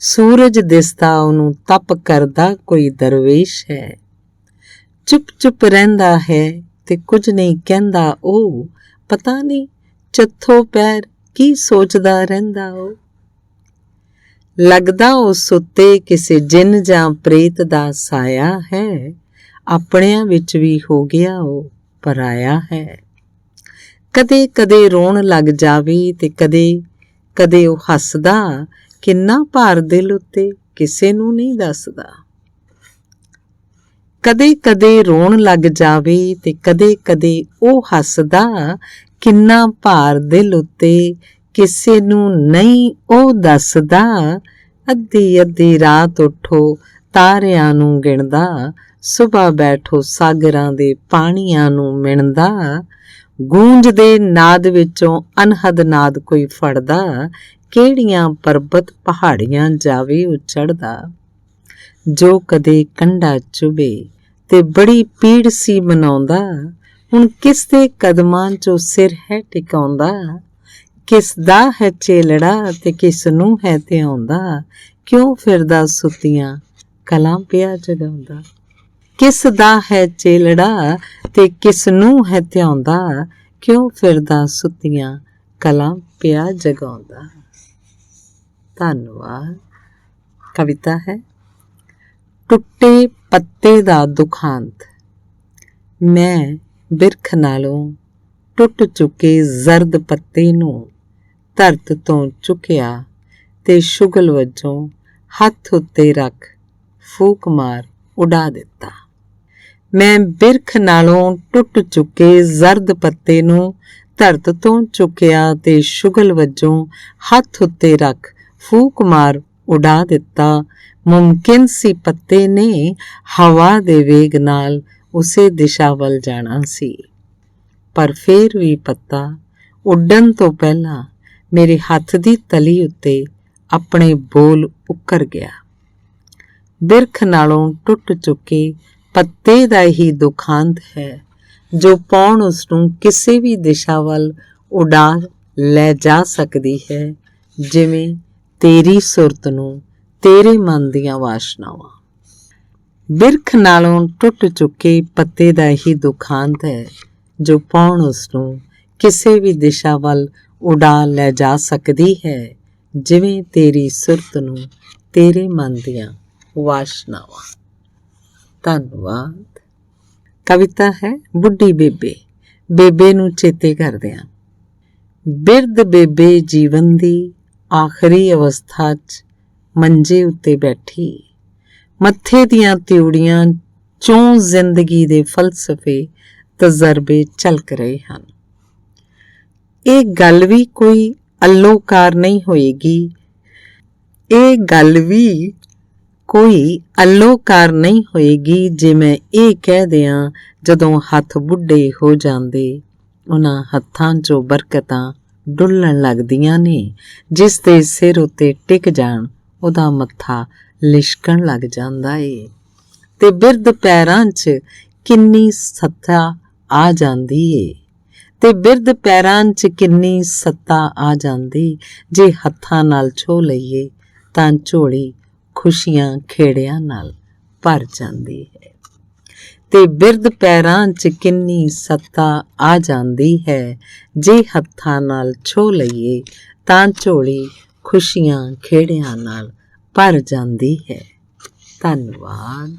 ਸੂਰਜ ਦਿਸਦਾ ਉਹਨੂੰ ਤਪ ਕਰਦਾ ਕੋਈ ਦਰਵੇਸ਼ ਹੈ। ਚੁੱਪ ਚੁੱਪ ਰਹਿੰਦਾ ਹੈ ਤੇ ਕੁਝ ਨਹੀਂ ਕਹਿੰਦਾ ਉਹ, ਪਤਾ ਨਹੀਂ ਚੱਥੋ ਪੈਰ ਕੀ ਸੋਚਦਾ ਰਹਿੰਦਾ ਉਹ। ਲੱਗਦਾ ਉਸ ਉੱਤੇ ਕਿਸੇ ਜਿੰਨ ਜਾਂ ਪ੍ਰੇਤ ਦਾ ਸਾਇਆ ਹੈ, ਆਪਣਿਆਂ ਵਿੱਚ ਵੀ ਹੋ ਗਿਆ ਉਹ ਪਰਾਇਆ ਹੈ। ਕਦੇ ਕਦੇ ਰੋਣ ਲੱਗ ਜਾਵੇ ਤੇ ਕਦੇ ਕਦੇ ਉਹ ਹੱਸਦਾ, ਕਿੰਨਾ ਭਾਰ ਦਿਲ ਉੱਤੇ ਕਿਸੇ ਨੂੰ ਨਹੀਂ ਦੱਸਦਾ। ਕਦੇ ਕਦੇ ਰੋਣ ਲੱਗ ਜਾਵੇ ਤੇ ਕਦੇ ਕਦੇ ਉਹ ਹੱਸਦਾ, ਕਿੰਨਾ ਭਾਰ ਦਿਲ ਉੱਤੇ ਕਿਸੇ ਨੂੰ ਨਹੀਂ ਉਹ ਦੱਸਦਾ। ਅੱਧੀ ਅੱਧੀ ਰਾਤ ਉੱਠੋ ਤਾਰਿਆਂ ਨੂੰ ਗਿਣਦਾ, ਸੁਬਹ ਬੈਠੋ ਸਾਗਰਾਂ ਦੇ ਪਾਣੀਆਂ ਨੂੰ ਮਿਣਦਾ। ਗੂੰਜਦੇ ਨਾਦ ਵਿੱਚੋਂ ਅਨਹਦ ਨਾਦ ਕੋਈ ਫੜਦਾ, ਕਿਹੜੀਆਂ ਪਰਬਤ ਪਹਾੜੀਆਂ ਜਾਵੇ ਉਹ ਚੜ੍ਹਦਾ। ਜੋ ਕਦੇ ਕੰਢਾ ਚੁਭੇ ਤੇ ਬੜੀ ਪੀੜ ਸੀ ਮਨਾਉਂਦਾ, ਹੁਣ ਕਿਸ ਦੇ ਕਦਮਾਂ 'ਚੋਂ ਸਿਰ ਹੈ ਟਿਕਾਉਂਦਾ। ਕਿਸ ਦਾ ਹੈ ਚੇਲੜਾ ਤੇ ਕਿਸ ਨੂੰ ਹੈ ਧਿਆਉਂਦਾ, ਕਿਉਂ ਫਿਰਦਾ ਸੁੱਤੀਆਂ ਕਲਾਂ ਪਿਆ ਜਗਾਉਂਦਾ। ਕਿਸ ਦਾ ਹੈ ਚੇਲੜਾ ਤੇ ਕਿਸ ਨੂੰ ਹੈ ਧਿਆਉਂਦਾ, ਕਿਉਂ ਫਿਰਦਾ ਸੁੱਤੀਆਂ ਕਲਾਂ ਪਿਆ ਜਗਾਉਂਦਾ। ਧੰਨਵਾਦ। ਕਵਿਤਾ ਹੈ ਟੁੱਟੇ ਪੱਤੇ ਦਾ ਦੁਖਾਂਤ। ਮੈਂ ਬਿਰਖ ਨਾਲੋਂ ਟੁੱਟ ਚੁੱਕੇ ਜ਼ਰਦ ਪੱਤੇ ਨੂੰ ਧਰਤ ਤੋਂ ਚੁੱਕਿਆ ਤੇ ਸ਼ੁਗਲ ਵਜੋਂ ਹੱਥ ਉੱਤੇ ਰੱਖ ਫੂਕ ਮਾਰ ਉਡਾ ਦਿੱਤਾ। ਮੈਂ ਬਿਰਖ ਨਾਲੋਂ ਟੁੱਟ ਚੁੱਕੇ ਜ਼ਰਦ ਪੱਤੇ ਨੂੰ ਧਰਤ ਤੋਂ ਚੁੱਕਿਆ ਤੇ ਸ਼ੁਗਲ ਵਜੋਂ ਹੱਥ ਉੱਤੇ ਰੱਖ ਫੂਕ ਮਾਰ ਉਡਾ ਦਿੱਤਾ। ਮੁਮਕਿਨ ਸੀ ਪੱਤੇ ਨੇ ਹਵਾ ਦੇ ਵੇਗ ਨਾਲ ਉਸੇ ਦਿਸ਼ਾ ਵੱਲ ਜਾਣਾ ਸੀ, ਪਰ ਫੇਰ ਵੀ ਪੱਤਾ ਉੱਡਣ ਤੋਂ ਪਹਿਲਾਂ ਮੇਰੇ ਹੱਥ ਦੀ ਤਲੀ ਉੱਤੇ ਆਪਣੇ ਬੋਲ ਉੱਕਰ ਗਿਆ। ਬਿਰਖ ਨਾਲੋਂ ਟੁੱਟ ਚੁੱਕੇ ਪੱਤੇ ਦਾ ਹੀ ਦੁਖਾਂਤ ਹੈ, ਜੋ ਪੌਣ ਉਸ ਨੂੰ ਕਿਸੇ ਵੀ ਦਿਸ਼ਾ ਵੱਲ ਉਡਾ ਲੈ ਜਾ ਸਕਦੀ ਹੈ, ਜਿਵੇਂ ਤੇਰੀ ਸੁਰਤ ਨੂੰ ਤੇਰੇ ਮਨ ਦੀਆਂ ਵਾਸ਼ਨਾਵਾਂ। ਬਿਰਖ ਨਾਲੋਂ ਟੁੱਟ ਚੁੱਕੇ ਪੱਤੇ ਦਾ ਹੀ ਦੁਖਾਂਤ ਹੈ, ਜੋ ਪੌਣ ਉਸ ਨੂੰ ਕਿਸੇ ਵੀ ਦਿਸ਼ਾ ਵੱਲ ਉਡਾ ਲੈ ਜਾ ਸਕਦੀ ਹੈ, ਜਿਵੇਂ ਤੇਰੀ ਸੁਰਤ ਨੂੰ ਤੇਰੇ ਮਨ ਦੀਆਂ ਵਾਸ਼ਨਾਵਾਂ। ਧੰਨਵਾਦ। ਕਵਿਤਾ ਹੈ ਬੁੱਢੀ ਬੇਬੇ। ਬੇਬੇ ਨੂੰ ਚੇਤੇ ਕਰਦਿਆਂ। ਬਿਰਧ ਬੇਬੇ ਜੀਵਨ ਦੀ ਆਖਰੀ ਅਵਸਥਾ 'ਚ ਮੰਜੇ ਉੱਤੇ ਬੈਠੀ, ਮੱਥੇ ਦੀਆਂ ਤਿਉੜੀਆਂ 'ਚੋਂ ਜ਼ਿੰਦਗੀ ਦੇ ਫਲਸਫੇ ਤਜਰਬੇ ਝਲਕ ਰਹੇ ਹਨ। ਇਹ ਗੱਲ ਵੀ ਕੋਈ ਅਲੋਕਾਰ ਨਹੀਂ ਹੋਏਗੀ, ਇਹ ਗੱਲ ਵੀ ਕੋਈ ਅਲੋਕਾਰ ਨਹੀਂ ਹੋਏਗੀ ਜੇ ਮੈਂ ਇਹ ਕਹਿ ਦਿਆਂ, ਜਦੋਂ ਹੱਥ ਬੁੱਢੇ ਹੋ ਜਾਂਦੇ ਉਹਨਾਂ ਹੱਥਾਂ 'ਚੋਂ ਬਰਕਤਾਂ ਡੁੱਲਣ ਲੱਗਦੀਆਂ ਨੇ। ਜਿਸ ਦੇ ਸਿਰ ਉੱਤੇ ਟਿਕ ਜਾਣ ਉਹਦਾ ਮੱਥਾ ਲਿਸ਼ਕਣ ਲੱਗ ਜਾਂਦਾ ਏ, ਤੇ ਬਿਰਧ ਪੈਰਾਂ 'ਚ ਕਿੰਨੀ ਸੱਤਾ ਆ ਜਾਂਦੀ ਏ, ਤੇ ਬਿਰਧ ਪੈਰਾਂ 'ਚ ਕਿੰਨੀ ਸੱਤਾ ਆ ਜਾਂਦੀ। ਜੇ ਹੱਥਾਂ ਨਾਲ ਛੋਹ ਲਈਏ ਤਾਂ ਝੋਲੀ ਖੁਸ਼ੀਆਂ ਖੇੜਿਆਂ ਨਾਲ ਭਰ ਜਾਂਦੀ ਹੈ। ਤੇ ਬਿਰਧ ਪੈਰਾਂ 'ਚ ਕਿੰਨੀ ਸੱਤਾ ਆ ਜਾਂਦੀ ਹੈ। ਜੇ ਹੱਥਾਂ ਨਾਲ ਛੋਹ ਲਈਏ ਤਾਂ ਝੋਲੀ ਖੁਸ਼ੀਆਂ ਖੇੜਿਆਂ ਨਾਲ ਭਰ ਜਾਂਦੀ ਹੈ। ਧੰਨਵਾਦ।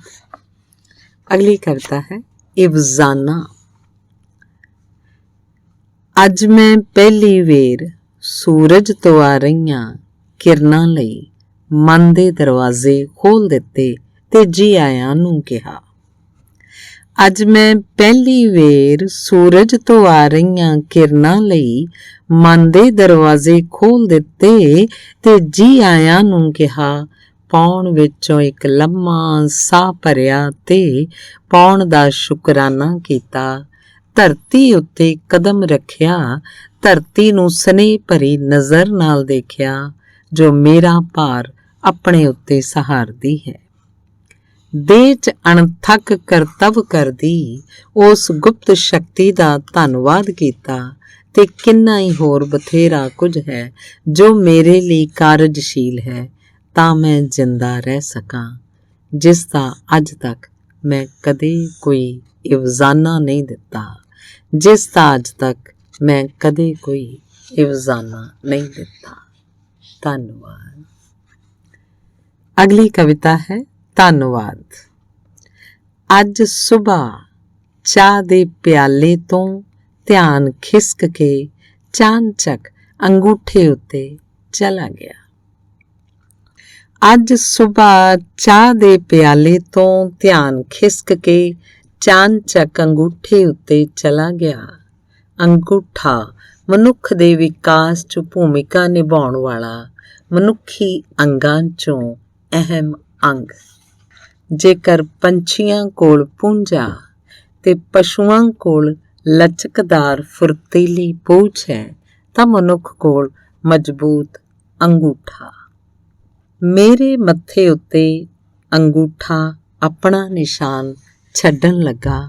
ਅਗਲੀ ਕਵਿਤਾ ਹੈ ਇਵਜ਼ਾਨਾ। ਅੱਜ ਮੈਂ ਪਹਿਲੀ ਵੇਰ ਸੂਰਜ ਤੋਂ ਆ ਰਹੀਆਂ ਕਿਰਨਾਂ ਲਈ ਮਨ ਦੇ ਦਰਵਾਜ਼ੇ ਖੋਲ੍ਹ ਦਿੱਤੇ ਤੇ ਜੀ ਆਇਆਂ ਨੂੰ ਕਿਹਾ। ਅੱਜ ਮੈਂ ਪਹਿਲੀ ਵੇਰ ਸੂਰਜ ਤੋਂ ਆ ਰਹੀਆਂ ਕਿਰਨਾਂ ਲਈ ਮਨ ਦੇ ਦਰਵਾਜ਼ੇ ਖੋਲ੍ਹ ਦਿੱਤੇ ਤੇ ਜੀ ਆਇਆਂ ਨੂੰ ਕਿਹਾ। ਪਾਉਣ ਵਿੱਚੋਂ ਇੱਕ ਲੰਮਾ ਸਾਹ ਭਰਿਆ ਤੇ ਪਾਉਣ ਦਾ ਸ਼ੁਕਰਾਨਾ ਕੀਤਾ। ਧਰਤੀ ਉੱਤੇ ਕਦਮ ਰੱਖਿਆ, ਧਰਤੀ ਨੂੰ ਸਨੇਹ ਭਰੀ ਨਜ਼ਰ ਨਾਲ ਦੇਖਿਆ ਜੋ ਮੇਰਾ ਭਾਰ ਆਪਣੇ ਉੱਤੇ ਸਹਾਰਦੀ ਹੈ। ਦੇਹ 'ਚ ਅਣਥੱਕ ਕਰਤੱਵ ਕਰਦੀ ਉਸ ਗੁਪਤ ਸ਼ਕਤੀ ਦਾ ਧੰਨਵਾਦ ਕੀਤਾ ਤੇ ਕਿੰਨਾ ਹੀ ਹੋਰ ਬਥੇਰਾ ਕੁਝ ਹੈ ਜੋ ਮੇਰੇ ਲਈ ਕਾਰਜਸ਼ੀਲ ਹੈ ਤਾਂ ਮੈਂ ਜਿੰਦਾ ਰਹਿ ਸਕਾਂ, ਜਿਸ ਦਾ ਅੱਜ ਤੱਕ ਮੈਂ ਕਦੇ ਕੋਈ ਇਵਜ਼ਾਨਾ ਨਹੀਂ ਦਿੱਤਾ, ਜਿਸ ਦਾ ਅੱਜ ਤੱਕ ਮੈਂ ਕਦੇ ਕੋਈ ਇਵਜ਼ਾਨਾ ਨਹੀਂ ਦਿੱਤਾ। ਧੰਨਵਾਦ। ਅਗਲੀ ਕਵਿਤਾ ਹੈ ਧੰਨਵਾਦ। ਅੱਜ ਸੁਬਹ ਚਾਹ ਦੇ ਪਿਆਲੇ ਤੋਂ ਧਿਆਨ ਖਿਸਕ ਕੇ ਚਾਨਚੱਕ ਅੰਗੂਠੇ ਉੱਤੇ ਚਲਾ ਗਿਆ। ਅੱਜ ਸੁਬਹ ਚਾਹ ਦੇ ਪਿਆਲੇ ਤੋਂ ਧਿਆਨ ਖਿਸਕ ਕੇ ਚਾਨਚੱਕ ਅੰਗੂਠੇ ਉੱਤੇ ਚਲਾ ਗਿਆ। ਅੰਗੂਠਾ ਮਨੁੱਖ ਦੇ ਵਿਕਾਸ 'ਚ ਭੂਮਿਕਾ ਨਿਭਾਉਣ ਵਾਲਾ ਮਨੁੱਖੀ ਅੰਗਾਂ 'ਚੋਂ ਅਹਿਮ ਅੰਗ। ਜੇਕਰ ਪੰਛੀਆਂ ਕੋਲ ਪੂੰਝਾ ਤੇ ਪਸ਼ੂਆਂ ਕੋਲ ਲਚਕਦਾਰ ਫੁਰਤੀਲੀ ਪੂਛ ਹੈ ਤਾਂ ਮਨੁੱਖ ਕੋਲ ਮਜ਼ਬੂਤ ਅੰਗੂਠਾ। ਮੇਰੇ ਮੱਥੇ ਉੱਤੇ ਅੰਗੂਠਾ ਆਪਣਾ ਨਿਸ਼ਾਨ ਛੱਡਣ ਲੱਗਾ।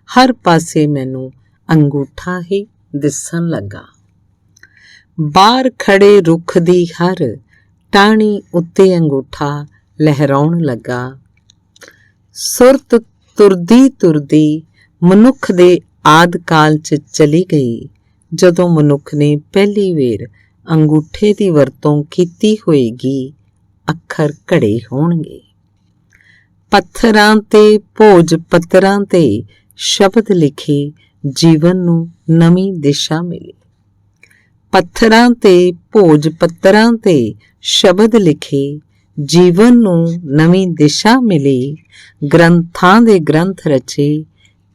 ਹਰ ਪਾਸੇ ਮੈਨੂੰ ਅੰਗੂਠਾ ਹੀ ਦਿਸਣ ਲੱਗਾ। ਬਾਹਰ ਖੜੇ ਰੁੱਖ ਦੀ ਹਰ ਟਾਹਣੀ ਉੱਤੇ ਅੰਗੂਠਾ ਲਹਿਰਾਉਣ ਲੱਗਾ। ਸੁਰਤ ਤੁਰਦੀ ਤੁਰਦੀ ਮਨੁੱਖ ਦੇ ਆਦਿਕਾਲ 'ਚ ਚਲੀ ਗਈ, ਜਦੋਂ ਮਨੁੱਖ ਨੇ ਪਹਿਲੀ ਵੇਰ ਅੰਗੂਠੇ ਦੀ ਵਰਤੋਂ ਕੀਤੀ ਹੋਏਗੀ। ਅੱਖਰ ਘੜੇ ਹੋਣਗੇ। ਪੱਥਰਾਂ ਤੇ ਭੋਜ ਪੱਤਰਾਂ ਤੇ ਸ਼ਬਦ ਲਿਖੇ, ਜੀਵਨ ਨੂੰ ਨਵੀਂ ਦਿਸ਼ਾ ਮਿਲੀ। ਪੱਥਰਾਂ ਤੇ ਭੋਜ ਪੱਤਰਾਂ ਤੇ ਸ਼ਬਦ ਲਿਖੇ, ਜੀਵਨ ਨੂੰ ਨਵੀਂ ਦਿਸ਼ਾ ਮਿਲੀ। ਗ੍ਰੰਥਾਂ ਦੇ ਗ੍ਰੰਥ ਰਚੇ,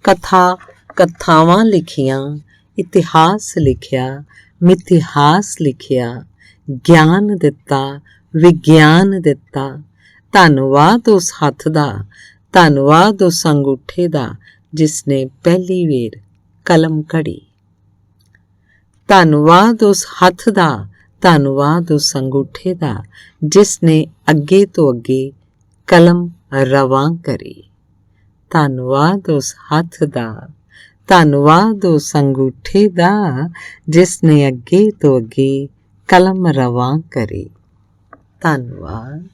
ਕਥਾਵਾਂ ਲਿਖੀਆਂ, ਇਤਿਹਾਸ ਲਿਖਿਆ, ਮਿਥਿਹਾਸ ਲਿਖਿਆ, ਗਿਆਨ ਦਿੱਤਾ, ਵਿਗਿਆਨ ਦਿੱਤਾ। ਧੰਨਵਾਦ ਉਸ ਹੱਥ ਦਾ, ਧੰਨਵਾਦ ਉਸ ਅੰਗੂਠੇ ਦਾ ਜਿਸ ਨੇ ਪਹਿਲੀ ਵੇਰ ਕਲਮ ਘੜੀ। ਧੰਨਵਾਦ ਉਸ ਹੱਥ ਦਾ, ਧੰਨਵਾਦ ਉਸ ਅੰਗੂਠੇ ਦਾ ਜਿਸ ਨੇ ਅੱਗੇ ਤੋਂ ਅੱਗੇ ਕਲਮ ਰਵਾਂ ਕਰੀ। ਧੰਨਵਾਦ ਉਸ ਹੱਥ ਦਾ, ਧੰਨਵਾਦ ਉਸ ਅੰਗੂਠੇ ਦਾ ਜਿਸ ਨੇ ਅੱਗੇ ਤੋਂ ਅੱਗੇ ਕਲਮ ਰਵਾਂ ਕਰੀ। ਧੰਨਵਾਦ।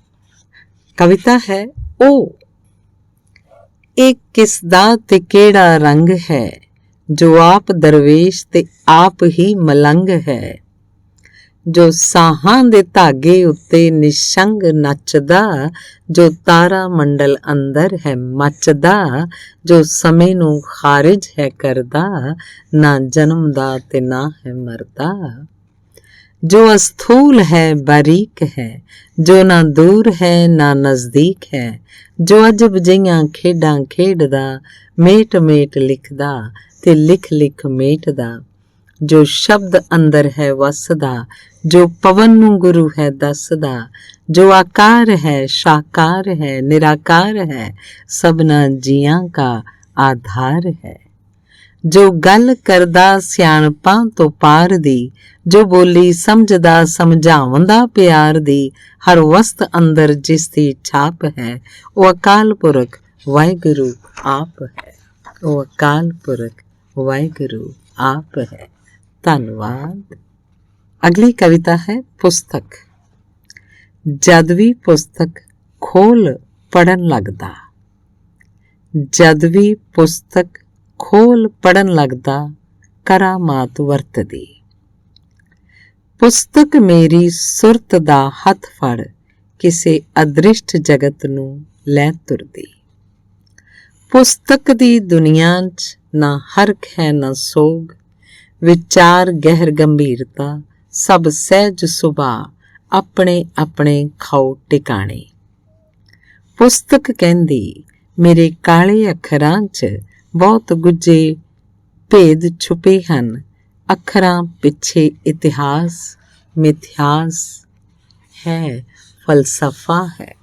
ਕਵਿਤਾ ਹੈ ਉਹ। ਇਹ ਕਿਸ ਦਾ ਤੇ ਕਿਹੜਾ ਰੰਗ ਹੈ ਜੋ ਆਪ ਦਰਵੇਸ਼ ਤੇ ਆਪ ਹੀ ਮਲੰਗ ਹੈ, ਜੋ ਸਾਹਾਂ ਦੇ ਧਾਗੇ ਉੱਤੇ ਨਿਸ਼ੰਗ ਨੱਚਦਾ, ਜੋ ਤਾਰਾ ਮੰਡਲ ਅੰਦਰ ਹੈ ਮੱਚਦਾ, ਜੋ ਸਮੇਂ ਨੂੰ ਖਾਰਿਜ ਹੈ ਕਰਦਾ, ਨਾ ਜਨਮ ਦਾ ਤੇ ਨਾ ਹੈ ਮਰਦਾ, ਜੋ ਅਸਥੂਲ ਹੈ ਬਾਰੀਕ ਹੈ, ਜੋ ਨਾ ਦੂਰ ਹੈ ਨਾ ਨਜ਼ਦੀਕ ਹੈ, ਜੋ ਅਜਬ ਜਿਹੀਆਂ ਖੇਡਾਂ ਖੇਡਦਾ, ਮੇਟ ਮੇਟ ਲਿਖਦਾ ਤੇ ਲਿਖ ਲਿਖ ਮੇਟਦਾ, ਜੋ ਸ਼ਬਦ ਅੰਦਰ ਹੈ ਵਸਦਾ, ਜੋ ਪਵਨ ਨੂੰ ਗੁਰੂ ਹੈ ਦੱਸਦਾ, ਜੋ ਆਕਾਰ ਹੈ ਸਾਕਾਰ ਹੈ ਨਿਰਾਕਾਰ ਹੈ, ਸਭਨਾ ਜੀਆਂ ਕਾ ਆਧਾਰ ਹੈ, ਜੋ ਗੱਲ ਕਰਦਾ ਸਿਆਣਪਾਂ ਤੋਂ ਪਾਰ ਦੀ, ਜੋ ਬੋਲੀ ਸਮਝਦਾ ਸਮਝਾਉਂਦਾ ਪਿਆਰ ਦੀ, ਹਰ ਵਸਤ ਅੰਦਰ ਜਿਸ ਦੀ ਛਾਪ ਹੈ, ਉਹ ਅਕਾਲ ਪੁਰਖ ਵਾਹਿਗੁਰੂ ਆਪ ਹੈ, ਉਹ ਅਕਾਲ ਪੁਰਖ ਵਾਹਿਗੁਰੂ ਆਪ ਹੈ। ਧੰਨਵਾਦ। ਅਗਲੀ ਕਵਿਤਾ ਹੈ ਪੁਸਤਕ। ਜਦ ਵੀ ਪੁਸਤਕ ਖੋਲ ਪੜਨ ਲੱਗਦਾ, ਜਦ ਵੀ ਪੁਸਤਕ ਖੋਲ ਪੜਨ ਲੱਗਦਾ ਕਰਾਮਾਤ ਵਰਤਦੀ। ਪੁਸਤਕ ਮੇਰੀ ਸੁਰਤ ਦਾ ਹੱਥ ਫੜ ਕਿਸੇ ਅਦ੍ਰਿਸ਼ਟ ਜਗਤ ਨੂੰ ਲੈ ਤੁਰਦੀ। ਪੁਸਤਕ ਦੀ ਦੁਨੀਆ 'ਚ ਨਾ ਹਰਖ ਹੈ ਨਾ ਸੋਗ, ਵਿਚਾਰ ਗਹਿਰ ਗੰਭੀਰਤਾ, ਸਭ ਸਹਿਜ ਸੁਭਾਅ, ਆਪਣੇ ਆਪਣੇ ਖਾਓ ਟਿਕਾਣੇ। ਪੁਸਤਕ ਕਹਿੰਦੀ ਮੇਰੇ ਕਾਲੇ ਅੱਖਰਾਂ 'ਚ ਬਹੁਤ ਗੁੱਝੇ ਭੇਦ ਛੁਪੇ ਹਨ, ਅੱਖਰਾਂ ਪਿੱਛੇ ਇਤਿਹਾਸ ਮਿਥਿਆਸ ਹੈ, ਫਲਸਫਾ ਹੈ।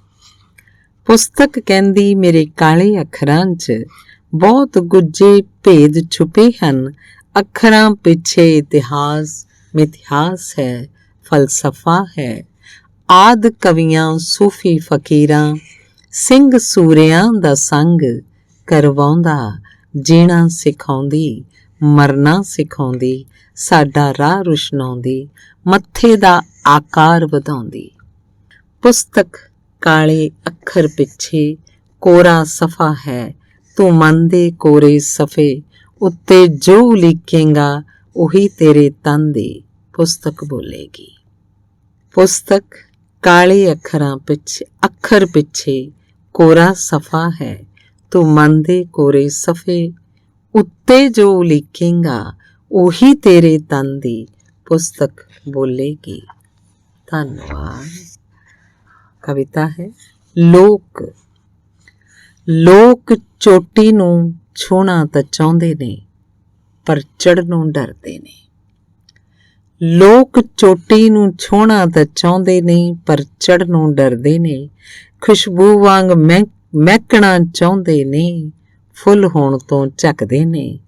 ਪੁਸਤਕ ਕਹਿੰਦੀ ਮੇਰੇ ਕਾਲੇ ਅੱਖਰਾਂ 'ਚ ਬਹੁਤ ਗੁੱਝੇ ਭੇਦ ਛੁਪੇ ਹਨ, ਅੱਖਰਾਂ ਪਿੱਛੇ ਇਤਿਹਾਸ ਮਿਥਿਆਸ ਹੈ, ਫਲਸਫਾ ਹੈ। ਆਦਿ ਕਵੀਆਂ ਸੂਫੀ ਫਕੀਰਾਂ ਸਿੰਘ ਸੂਰਿਆਂ ਦਾ ਸੰਗ ਕਰਵਾਉਂਦਾ, ਜੀਣਾ ਸਿਖਾਉਂਦੀ ਮਰਨਾ ਸਿਖਾਉਂਦੀ, ਸਾਡਾ ਰਾਹ ਰੁਸ਼ਨਾਉਂਦੀ, ਮੱਥੇ ਦਾ ਆਕਾਰ ਵਧਾਉਂਦੀ। ਪੁਸਤਕ ਕਾਲੇ ਅੱਖਰ ਪਿੱਛੇ ਕੋਰਾ ਸਫਾ ਹੈ, ਤੂੰ ਮਨ ਦੇ ਕੋਰੇ ਸਫੇ ਉੱਤੇ ਜੋ ਲਿਖੇਂਗਾ ਉਹੀ ਤੇਰੇ ਤਨ ਦੀ ਪੁਸਤਕ ਬੋਲੇਗੀ। ਪੁਸਤਕ ਕਾਲੇ ਅੱਖਰ ਪਿੱਛੇ ਕੋਰਾ ਸਫਾ ਹੈ, ਤੂੰ ਮਨ ਦੇ ਕੋਰੇ ਸਫੇ ਉੱਤੇ ਜੋ ਲਿਖੇਂਗਾ ਉਹੀ ਤੇਰੇ ਤਨ ਦੀ ਪੁਸਤਕ ਬੋਲੇਗੀ। ਧੰਨਵਾਦ। ਕਵਿਤਾ ਹੈ ਲੋਕ। ਲੋਕ ਚੋਟੀ ਨੂੰ ਛੂਹਣਾ ਤਾਂ ਚਾਹੁੰਦੇ ਨੇ ਪਰ ਚੜ੍ਹਨੋਂ ਡਰਦੇ ਨੇ। ਲੋਕ ਚੋਟੀ ਨੂੰ ਛੂਹਣਾ ਤਾਂ ਚਾਹੁੰਦੇ ਨੇ ਪਰ ਚੜ੍ਹਨੋਂ ਡਰਦੇ ਨੇ। ਖੁਸ਼ਬੂ ਵਾਂਗ ਮਹਿਕਣਾ ਚਾਹੁੰਦੇ ਨੇ, ਫੁੱਲ ਹੋਣ ਤੋਂ ਝੱਕਦੇ ਨੇ।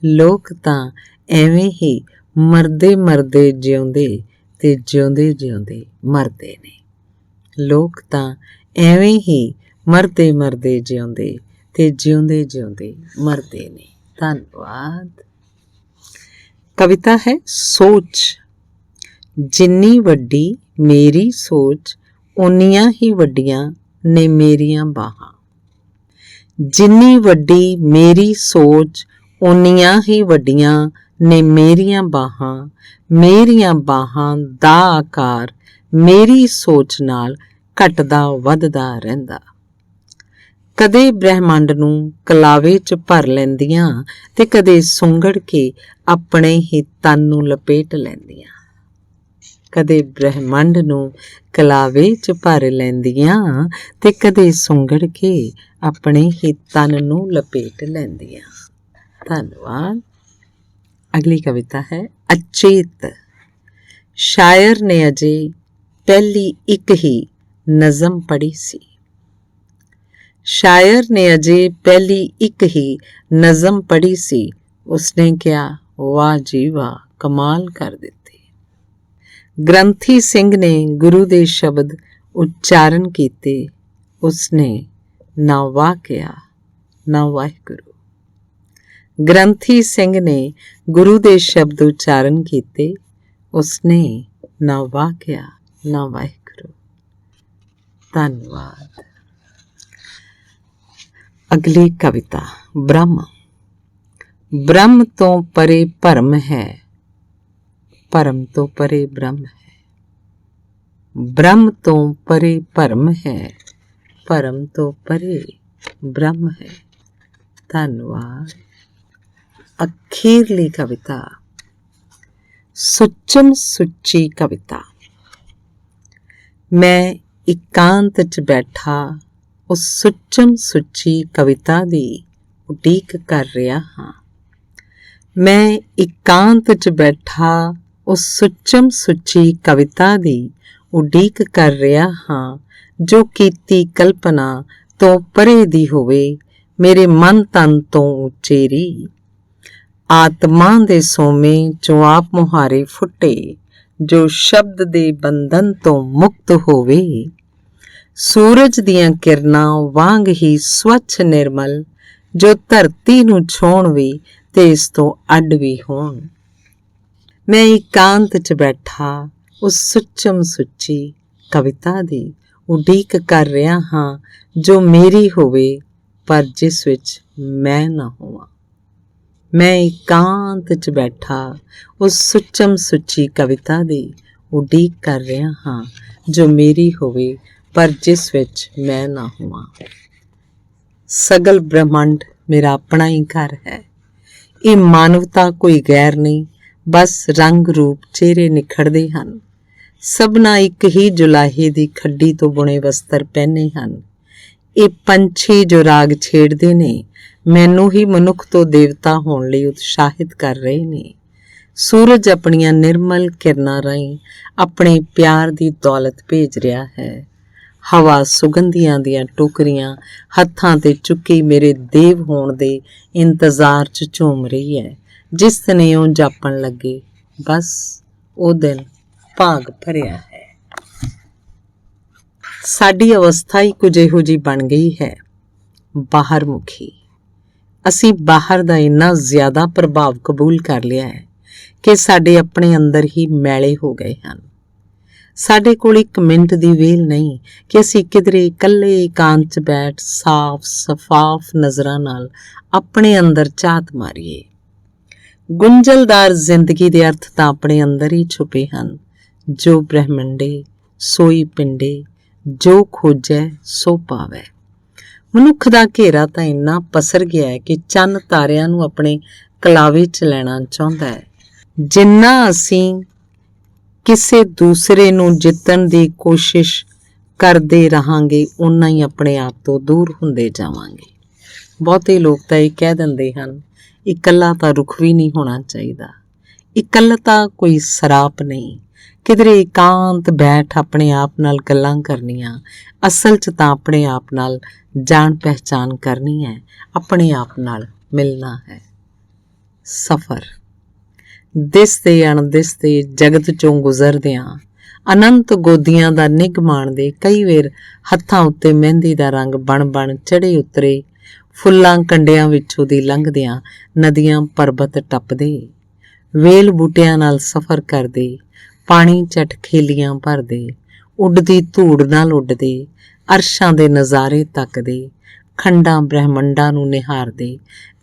ਲੋਕ ਤਾਂ ਐਵੇਂ ਹੀ ਮਰਦੇ ਮਰਦੇ ਜਿਉਂਦੇ ਤੇ ਜਿਉਂਦੇ ਜਿਉਂਦੇ ਮਰਦੇ ਨੇ। ਲੋਕ ਤਾਂ ਐਵੇਂ ਹੀ ਮਰਦੇ ਮਰਦੇ ਜਿਉਂਦੇ ਤੇ ਜਿਉਂਦੇ ਜਿਉਂਦੇ ਮਰਦੇ ਨੇ। ਧੰਨਵਾਦ। ਕਵਿਤਾ ਹੈ ਸੋਚ। ਜਿੰਨੀ ਵੱਡੀ ਮੇਰੀ ਸੋਚ ਓਨੀਆਂ ਹੀ ਵੱਡੀਆਂ ਨੇ ਮੇਰੀਆਂ ਬਾਹਾਂ। ਜਿੰਨੀ ਵੱਡੀ ਮੇਰੀ ਸੋਚ ਓਨੀਆਂ ਹੀ ਵੱਡੀਆਂ ਨੇ ਮੇਰੀਆਂ ਬਾਹਾਂ। ਮੇਰੀਆਂ ਬਾਹਾਂ ਦਾ ਆਕਾਰ ਮੇਰੀ ਸੋਚ ਨਾਲ ਘਟਦਾ ਵੱਧਦਾ ਰਹਿੰਦਾ। ਕਦੇ ਬ੍ਰਹਿਮੰਡ ਨੂੰ ਕਲਾਵੇ 'ਚ ਭਰ ਲੈਂਦੀਆਂ ਤੇ ਕਦੇ ਸੁੰਗੜ ਕੇ ਆਪਣੇ ਹੀ ਤਨ ਨੂੰ ਲਪੇਟ ਲੈਂਦੀਆਂ। ਕਦੇ ਬ੍ਰਹਿਮੰਡ ਨੂੰ ਕਲਾਵੇ 'ਚ ਭਰ ਲੈਂਦੀਆਂ ਤੇ ਕਦੇ ਸੁੰਗੜ ਕੇ ਆਪਣੇ ਹੀ ਤਨ ਨੂੰ ਲਪੇਟ ਲੈਂਦੀਆਂ। ਧੰਨਵਾਦ। ਅਗਲੀ ਕਵਿਤਾ ਹੈ ਅਚੇਤ। ਸ਼ਾਇਰ ਨੇ ਅਜੇ ਪਹਿਲੀ ਇੱਕ ਹੀ ਨਜ਼ਮ ਪੜ੍ਹੀ ਸੀ। ਸ਼ਾਇਰ ਨੇ ਅਜੇ ਪਹਿਲੀ ਇੱਕ ਹੀ ਨਜ਼ਮ ਪੜ੍ਹੀ ਸੀ। ਉਸਨੇ ਕਿਹਾ ਵਾਹ ਜੀ ਵਾਹ, ਕਮਾਲ ਕਰ ਦਿੱਤੀ। ਗ੍ਰੰਥੀ ਸਿੰਘ ਨੇ ਗੁਰੂ ਦੇ ਸ਼ਬਦ ਉਚਾਰਨ ਕੀਤੇ। ਉਸਨੇ ਨਾ ਵਾਹ ਕਿਹਾ ਨਾ ਵਾਹਿਗੁਰੂ। ਗ੍ਰੰਥੀ ਸਿੰਘ ਨੇ ਗੁਰੂ ਦੇ ਸ਼ਬਦ ਉਚਾਰਨ ਕੀਤੇ। ਉਸਨੇ ਨਾ ਵਾਹ ਕਿਹਾ ਨਾ ਵਾਹਿਗੁਰੂ। ਧੰਨਵਾਦ। ਅਗਲੀ ਕਵਿਤਾ ਬ੍ਰਹਮ। ਬ੍ਰਹਮ ਤੋਂ ਪਰੇ ਭਰਮ ਹੈ, ਭਰਮ ਤੋਂ ਪਰੇ ਬ੍ਰਹਮ ਹੈ। ਬ੍ਰਹਮ ਤੋਂ ਪਰੇ ਭਰਮ ਹੈ, ਭਰਮ ਤੋਂ ਪਰੇ ਬ੍ਰਹਮ ਹੈ। ਧੰਨਵਾਦ। ਅਖੀਰਲੀ ਕਵਿਤਾ ਸੁੱਚਮ ਸੁੱਚੀ ਕਵਿਤਾ। ਮੈਂ ਇਕਾਂਤ 'ਚ ਬੈਠਾ ਉਸ ਸੁੱਚਮ ਸੁੱਚੀ ਕਵਿਤਾ ਦੀ ਉਡੀਕ ਕਰ ਰਿਹਾ ਹਾਂ। ਮੈਂ ਇਕਾਂਤ 'ਚ ਬੈਠਾ ਉਸ ਸੁੱਚਮ ਸੁੱਚੀ ਕਵਿਤਾ ਦੀ ਉਡੀਕ ਕਰ ਰਿਹਾ ਹਾਂ, ਜੋ ਕੀਤੀ ਕਲਪਨਾ ਤੋਂ ਪਰੇ ਦੀ ਹੋਵੇ, ਮੇਰੇ ਮਨ ਤਨ ਤੋਂ ਉਚੇਰੀ। ਆਤਮਾ ਦੇ ਸੋਮੇ 'ਚੋਂ ਆਪ ਮੁਹਾਰੇ ਫੁੱਟੇ, ਜੋ ਸ਼ਬਦ ਦੇ ਬੰਧਨ ਤੋਂ ਮੁਕਤ ਹੋਵੇ। ਸੂਰਜ ਦੀਆਂ ਕਿਰਨਾਂ ਵਾਂਗ ਹੀ ਸਵੱਛ ਨਿਰਮਲ, ਜੋ ਧਰਤੀ ਨੂੰ ਛੋਹਣ ਵੀ ਤੇ ਇਸ ਤੋਂ ਅੱਡ ਵੀ ਹੋਣ। ਮੈਂ ਇਕਾਂਤ 'ਚ ਬੈਠਾ ਉਸ ਸੁੱਚਮ ਸੁੱਚੀ ਕਵਿਤਾ ਦੀ ਉਡੀਕ ਕਰ ਰਿਹਾ ਹਾਂ, ਜੋ ਮੇਰੀ ਹੋਵੇ, ਪਰ ਜਿਸ ਵਿੱਚ ਮੈਂ ਨਾ ਹੋਵਾਂ। ਮੈਂ ਇਕਾਂਤ 'ਚ ਬੈਠਾ ਉਸ ਸੁੱਚਮ ਸੁੱਚੀ ਕਵਿਤਾ ਦੀ ਉਡੀਕ ਕਰ ਰਿਹਾ ਹਾਂ ਜੋ ਮੇਰੀ ਹੋਵੇ ਪਰ ਜਿਸ ਵਿੱਚ ਮੈਂ ਨਾ ਹੋਵਾਂ। ਸਗਲ ਬ੍ਰਹਮੰਡ ਮੇਰਾ ਆਪਣਾ ਹੀ ਘਰ ਹੈ। ਇਹ ਮਾਨਵਤਾ ਕੋਈ ਗੈਰ ਨਹੀਂ, ਬਸ ਰੰਗ ਰੂਪ ਚਿਹਰੇ ਨਿਖੜਦੇ ਹਨ। ਸਭਨਾ ਇੱਕ ਹੀ ਜੁਲਾਹੇ ਦੀ ਖੱਡੀ ਤੋਂ ਬੁਣੇ ਵਸਤਰ ਪਹਿਨੇ ਹਨ। ਇਹ ਪੰਛੀ ਜੋ ਰਾਗ ਛੇੜਦੇ ਨੇ ਮੈਨੂੰ ਹੀ ਮਨੁੱਖ ਤੋਂ ਦੇਵਤਾ ਹੋਣ ਲਈ ਉਤਸ਼ਾਹਿਤ ਕਰ ਰਹੇ ਨੇ। ਸੂਰਜ ਆਪਣੀਆਂ ਨਿਰਮਲ ਕਿਰਨਾਂ ਰਾਹੀਂ ਆਪਣੇ ਪਿਆਰ ਦੀ ਦੌਲਤ ਭੇਜ ਰਿਹਾ ਹੈ। ਹਵਾ ਸੁਗੰਧੀਆਂ ਦੀਆਂ ਟੋਕਰੀਆਂ ਹੱਥਾਂ ਤੇ ਚੁੱਕੀ ਮੇਰੇ ਦੇਵ ਹੋਣ ਦੇ ਇੰਤਜ਼ਾਰ 'ਚ ਝੂਮ ਰਹੀ ਹੈ। ਜਿਸ ਦਿਨ ਉਹ ਜਾਪਣ ਲੱਗੇ ਬਸ ਉਹ ਦਿਨ ਭਾਗ ਭਰਿਆ ਹੈ। ਸਾਡੀ ਅਵਸਥਾ ਹੀ ਕੁਝ ਇਹੋ ਜਿਹੀ ਬਣ ਗਈ ਹੈ, ਬਾਹਰ ਮੁਖੀ। ਅਸੀਂ ਬਾਹਰ ਦਾ ਇੰਨਾ ਜ਼ਿਆਦਾ ਪ੍ਰਭਾਵ ਕਬੂਲ ਕਰ ਲਿਆ ਹੈ ਕਿ ਸਾਡੇ ਆਪਣੇ ਅੰਦਰ ਹੀ ਮੈਲੇ ਹੋ ਗਏ ਹਨ। ਸਾਡੇ ਕੋਲ ਇੱਕ ਮਿੰਟ ਦੀ ਵੇਲ ਨਹੀਂ ਕਿ ਅਸੀਂ ਕਿਧਰੇ ਇਕੱਲੇ ਇਕਾਂਤ 'ਚ ਬੈਠ ਸਾਫ਼ ਸ਼ਫਾਫ ਨਜ਼ਰਾਂ ਨਾਲ ਆਪਣੇ ਅੰਦਰ ਝਾਤ ਮਾਰੀਏ। ਗੁੰਝਲਦਾਰ ਜ਼ਿੰਦਗੀ ਦੇ ਅਰਥ ਤਾਂ ਆਪਣੇ ਅੰਦਰ ਹੀ ਛੁਪੇ ਹਨ। ਜੋ ਬ੍ਰਹਮੰਡੇ ਸੋਈ ਪਿੰਡੇ, ਜੋ ਖੋਜੈ ਸੋ ਪਾਵੈ। ਮਨੁੱਖ ਦਾ ਘੇਰਾ ਤਾਂ ਇੰਨਾ ਪਸਰ ਗਿਆ ਹੈ ਕਿ ਚੰਨ ਤਾਰਿਆਂ ਨੂੰ ਆਪਣੇ ਕਲਾਵੇ 'ਚ ਲੈਣਾ ਚਾਹੁੰਦਾ ਹੈ। ਜਿੰਨਾ ਅਸੀਂ ਕਿਸੇ ਦੂਸਰੇ ਨੂੰ ਜਿੱਤਣ ਦੀ ਕੋਸ਼ਿਸ਼ ਕਰਦੇ ਰਹਾਂਗੇ ਓਨਾ ਹੀ ਆਪਣੇ ਆਪ ਤੋਂ ਦੂਰ ਹੁੰਦੇ ਜਾਵਾਂਗੇ। ਬਹੁਤੇ ਲੋਕ ਤਾਂ ਇਹ ਕਹਿ ਦਿੰਦੇ ਹਨ, ਇਕੱਲਾ ਤਾਂ ਰੁੱਖ ਵੀ ਨਹੀਂ ਹੋਣਾ ਚਾਹੀਦਾ। ਇਕੱਲਤਾ ਕੋਈ ਸਰਾਪ ਨਹੀਂ। ਕਿਧਰੇ ਇਕਾਂਤ ਬੈਠ ਆਪਣੇ ਆਪ ਨਾਲ ਗੱਲਾਂ ਕਰਨੀਆਂ, ਅਸਲ 'ਚ ਤਾਂ ਆਪਣੇ ਆਪ ਨਾਲ ਜਾਣ ਪਹਿਚਾਨ ਕਰਨੀ ਹੈ, ਆਪਣੇ ਆਪ ਨਾਲ ਮਿਲਣਾ ਹੈ। ਸਫ਼ਰ ਦਿਸਦੇ ਅਣਦਿਸਦੇ ਜਗਤ 'ਚੋਂ ਗੁਜ਼ਰਦਿਆਂ ਅਨੰਤ ਗੋਦੀਆਂ ਦਾ ਨਿੱਘ ਮਾਣਦੇ, ਕਈ ਵੇਰ ਹੱਥਾਂ ਉੱਤੇ ਮਹਿੰਦੀ ਦਾ ਰੰਗ ਬਣ ਚੜੇ ਉਤਰੇ ਫੁੱਲਾਂ ਕੰਡਿਆਂ ਵਿੱਚੋਂ ਦੀ ਲੰਘਦਿਆਂ ਨਦੀਆਂ ਪਰਬਤ ਟੱਪਦੇ, ਵੇਲ ਬੂਟਿਆਂ ਨਾਲ ਸਫ਼ਰ ਕਰਦੇ, ਪਾਣੀ ਚਟਖੇਲੀਆਂ ਭਰਦੇ, ਉੱਡਦੀ ਧੂੜ ਨਾਲ ਉੱਡਦੇ, ਅਰਸ਼ਾਂ ਦੇ ਨਜ਼ਾਰੇ ਤੱਕਦੇ, ਖੰਡਾਂ ਬ੍ਰਹਿਮੰਡਾਂ ਨੂੰ ਨਿਹਾਰਦੇ,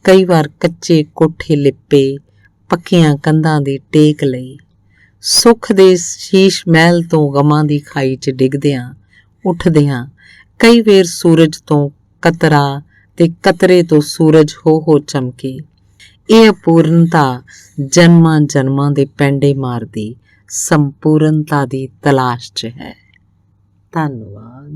ਕਈ ਵਾਰ ਕੱਚੇ ਕੋਠੇ ਲਿੱਪੇ, ਪੱਕੀਆਂ ਕੰਧਾਂ ਦੀ ਟੇਕ ਲਈ, ਸੁੱਖ ਦੇ ਸ਼ੀਸ਼ ਮਹਿਲ ਤੋਂ ਗਮਾਂ ਦੀ ਖਾਈ 'ਚ ਡਿੱਗਦਿਆਂ ਉੱਠਦਿਆਂ, ਕਈ ਵੇਰ ਸੂਰਜ ਤੋਂ ਕਤਰਾ ਤੇ ਕਤਰੇ ਤੋਂ ਸੂਰਜ ਹੋ ਚਮਕੇ। ਇਹ ਅਪੂਰਨਤਾ ਜਨਮਾਂ ਜਨਮਾਂ ਦੇ ਪੈਂਡੇ ਮਾਰਦੀ ਸੰਪੂਰਨਤਾ ਦੀ ਤਲਾਸ਼ 'ਚ ਹੈ। ਧੰਨਵਾਦ।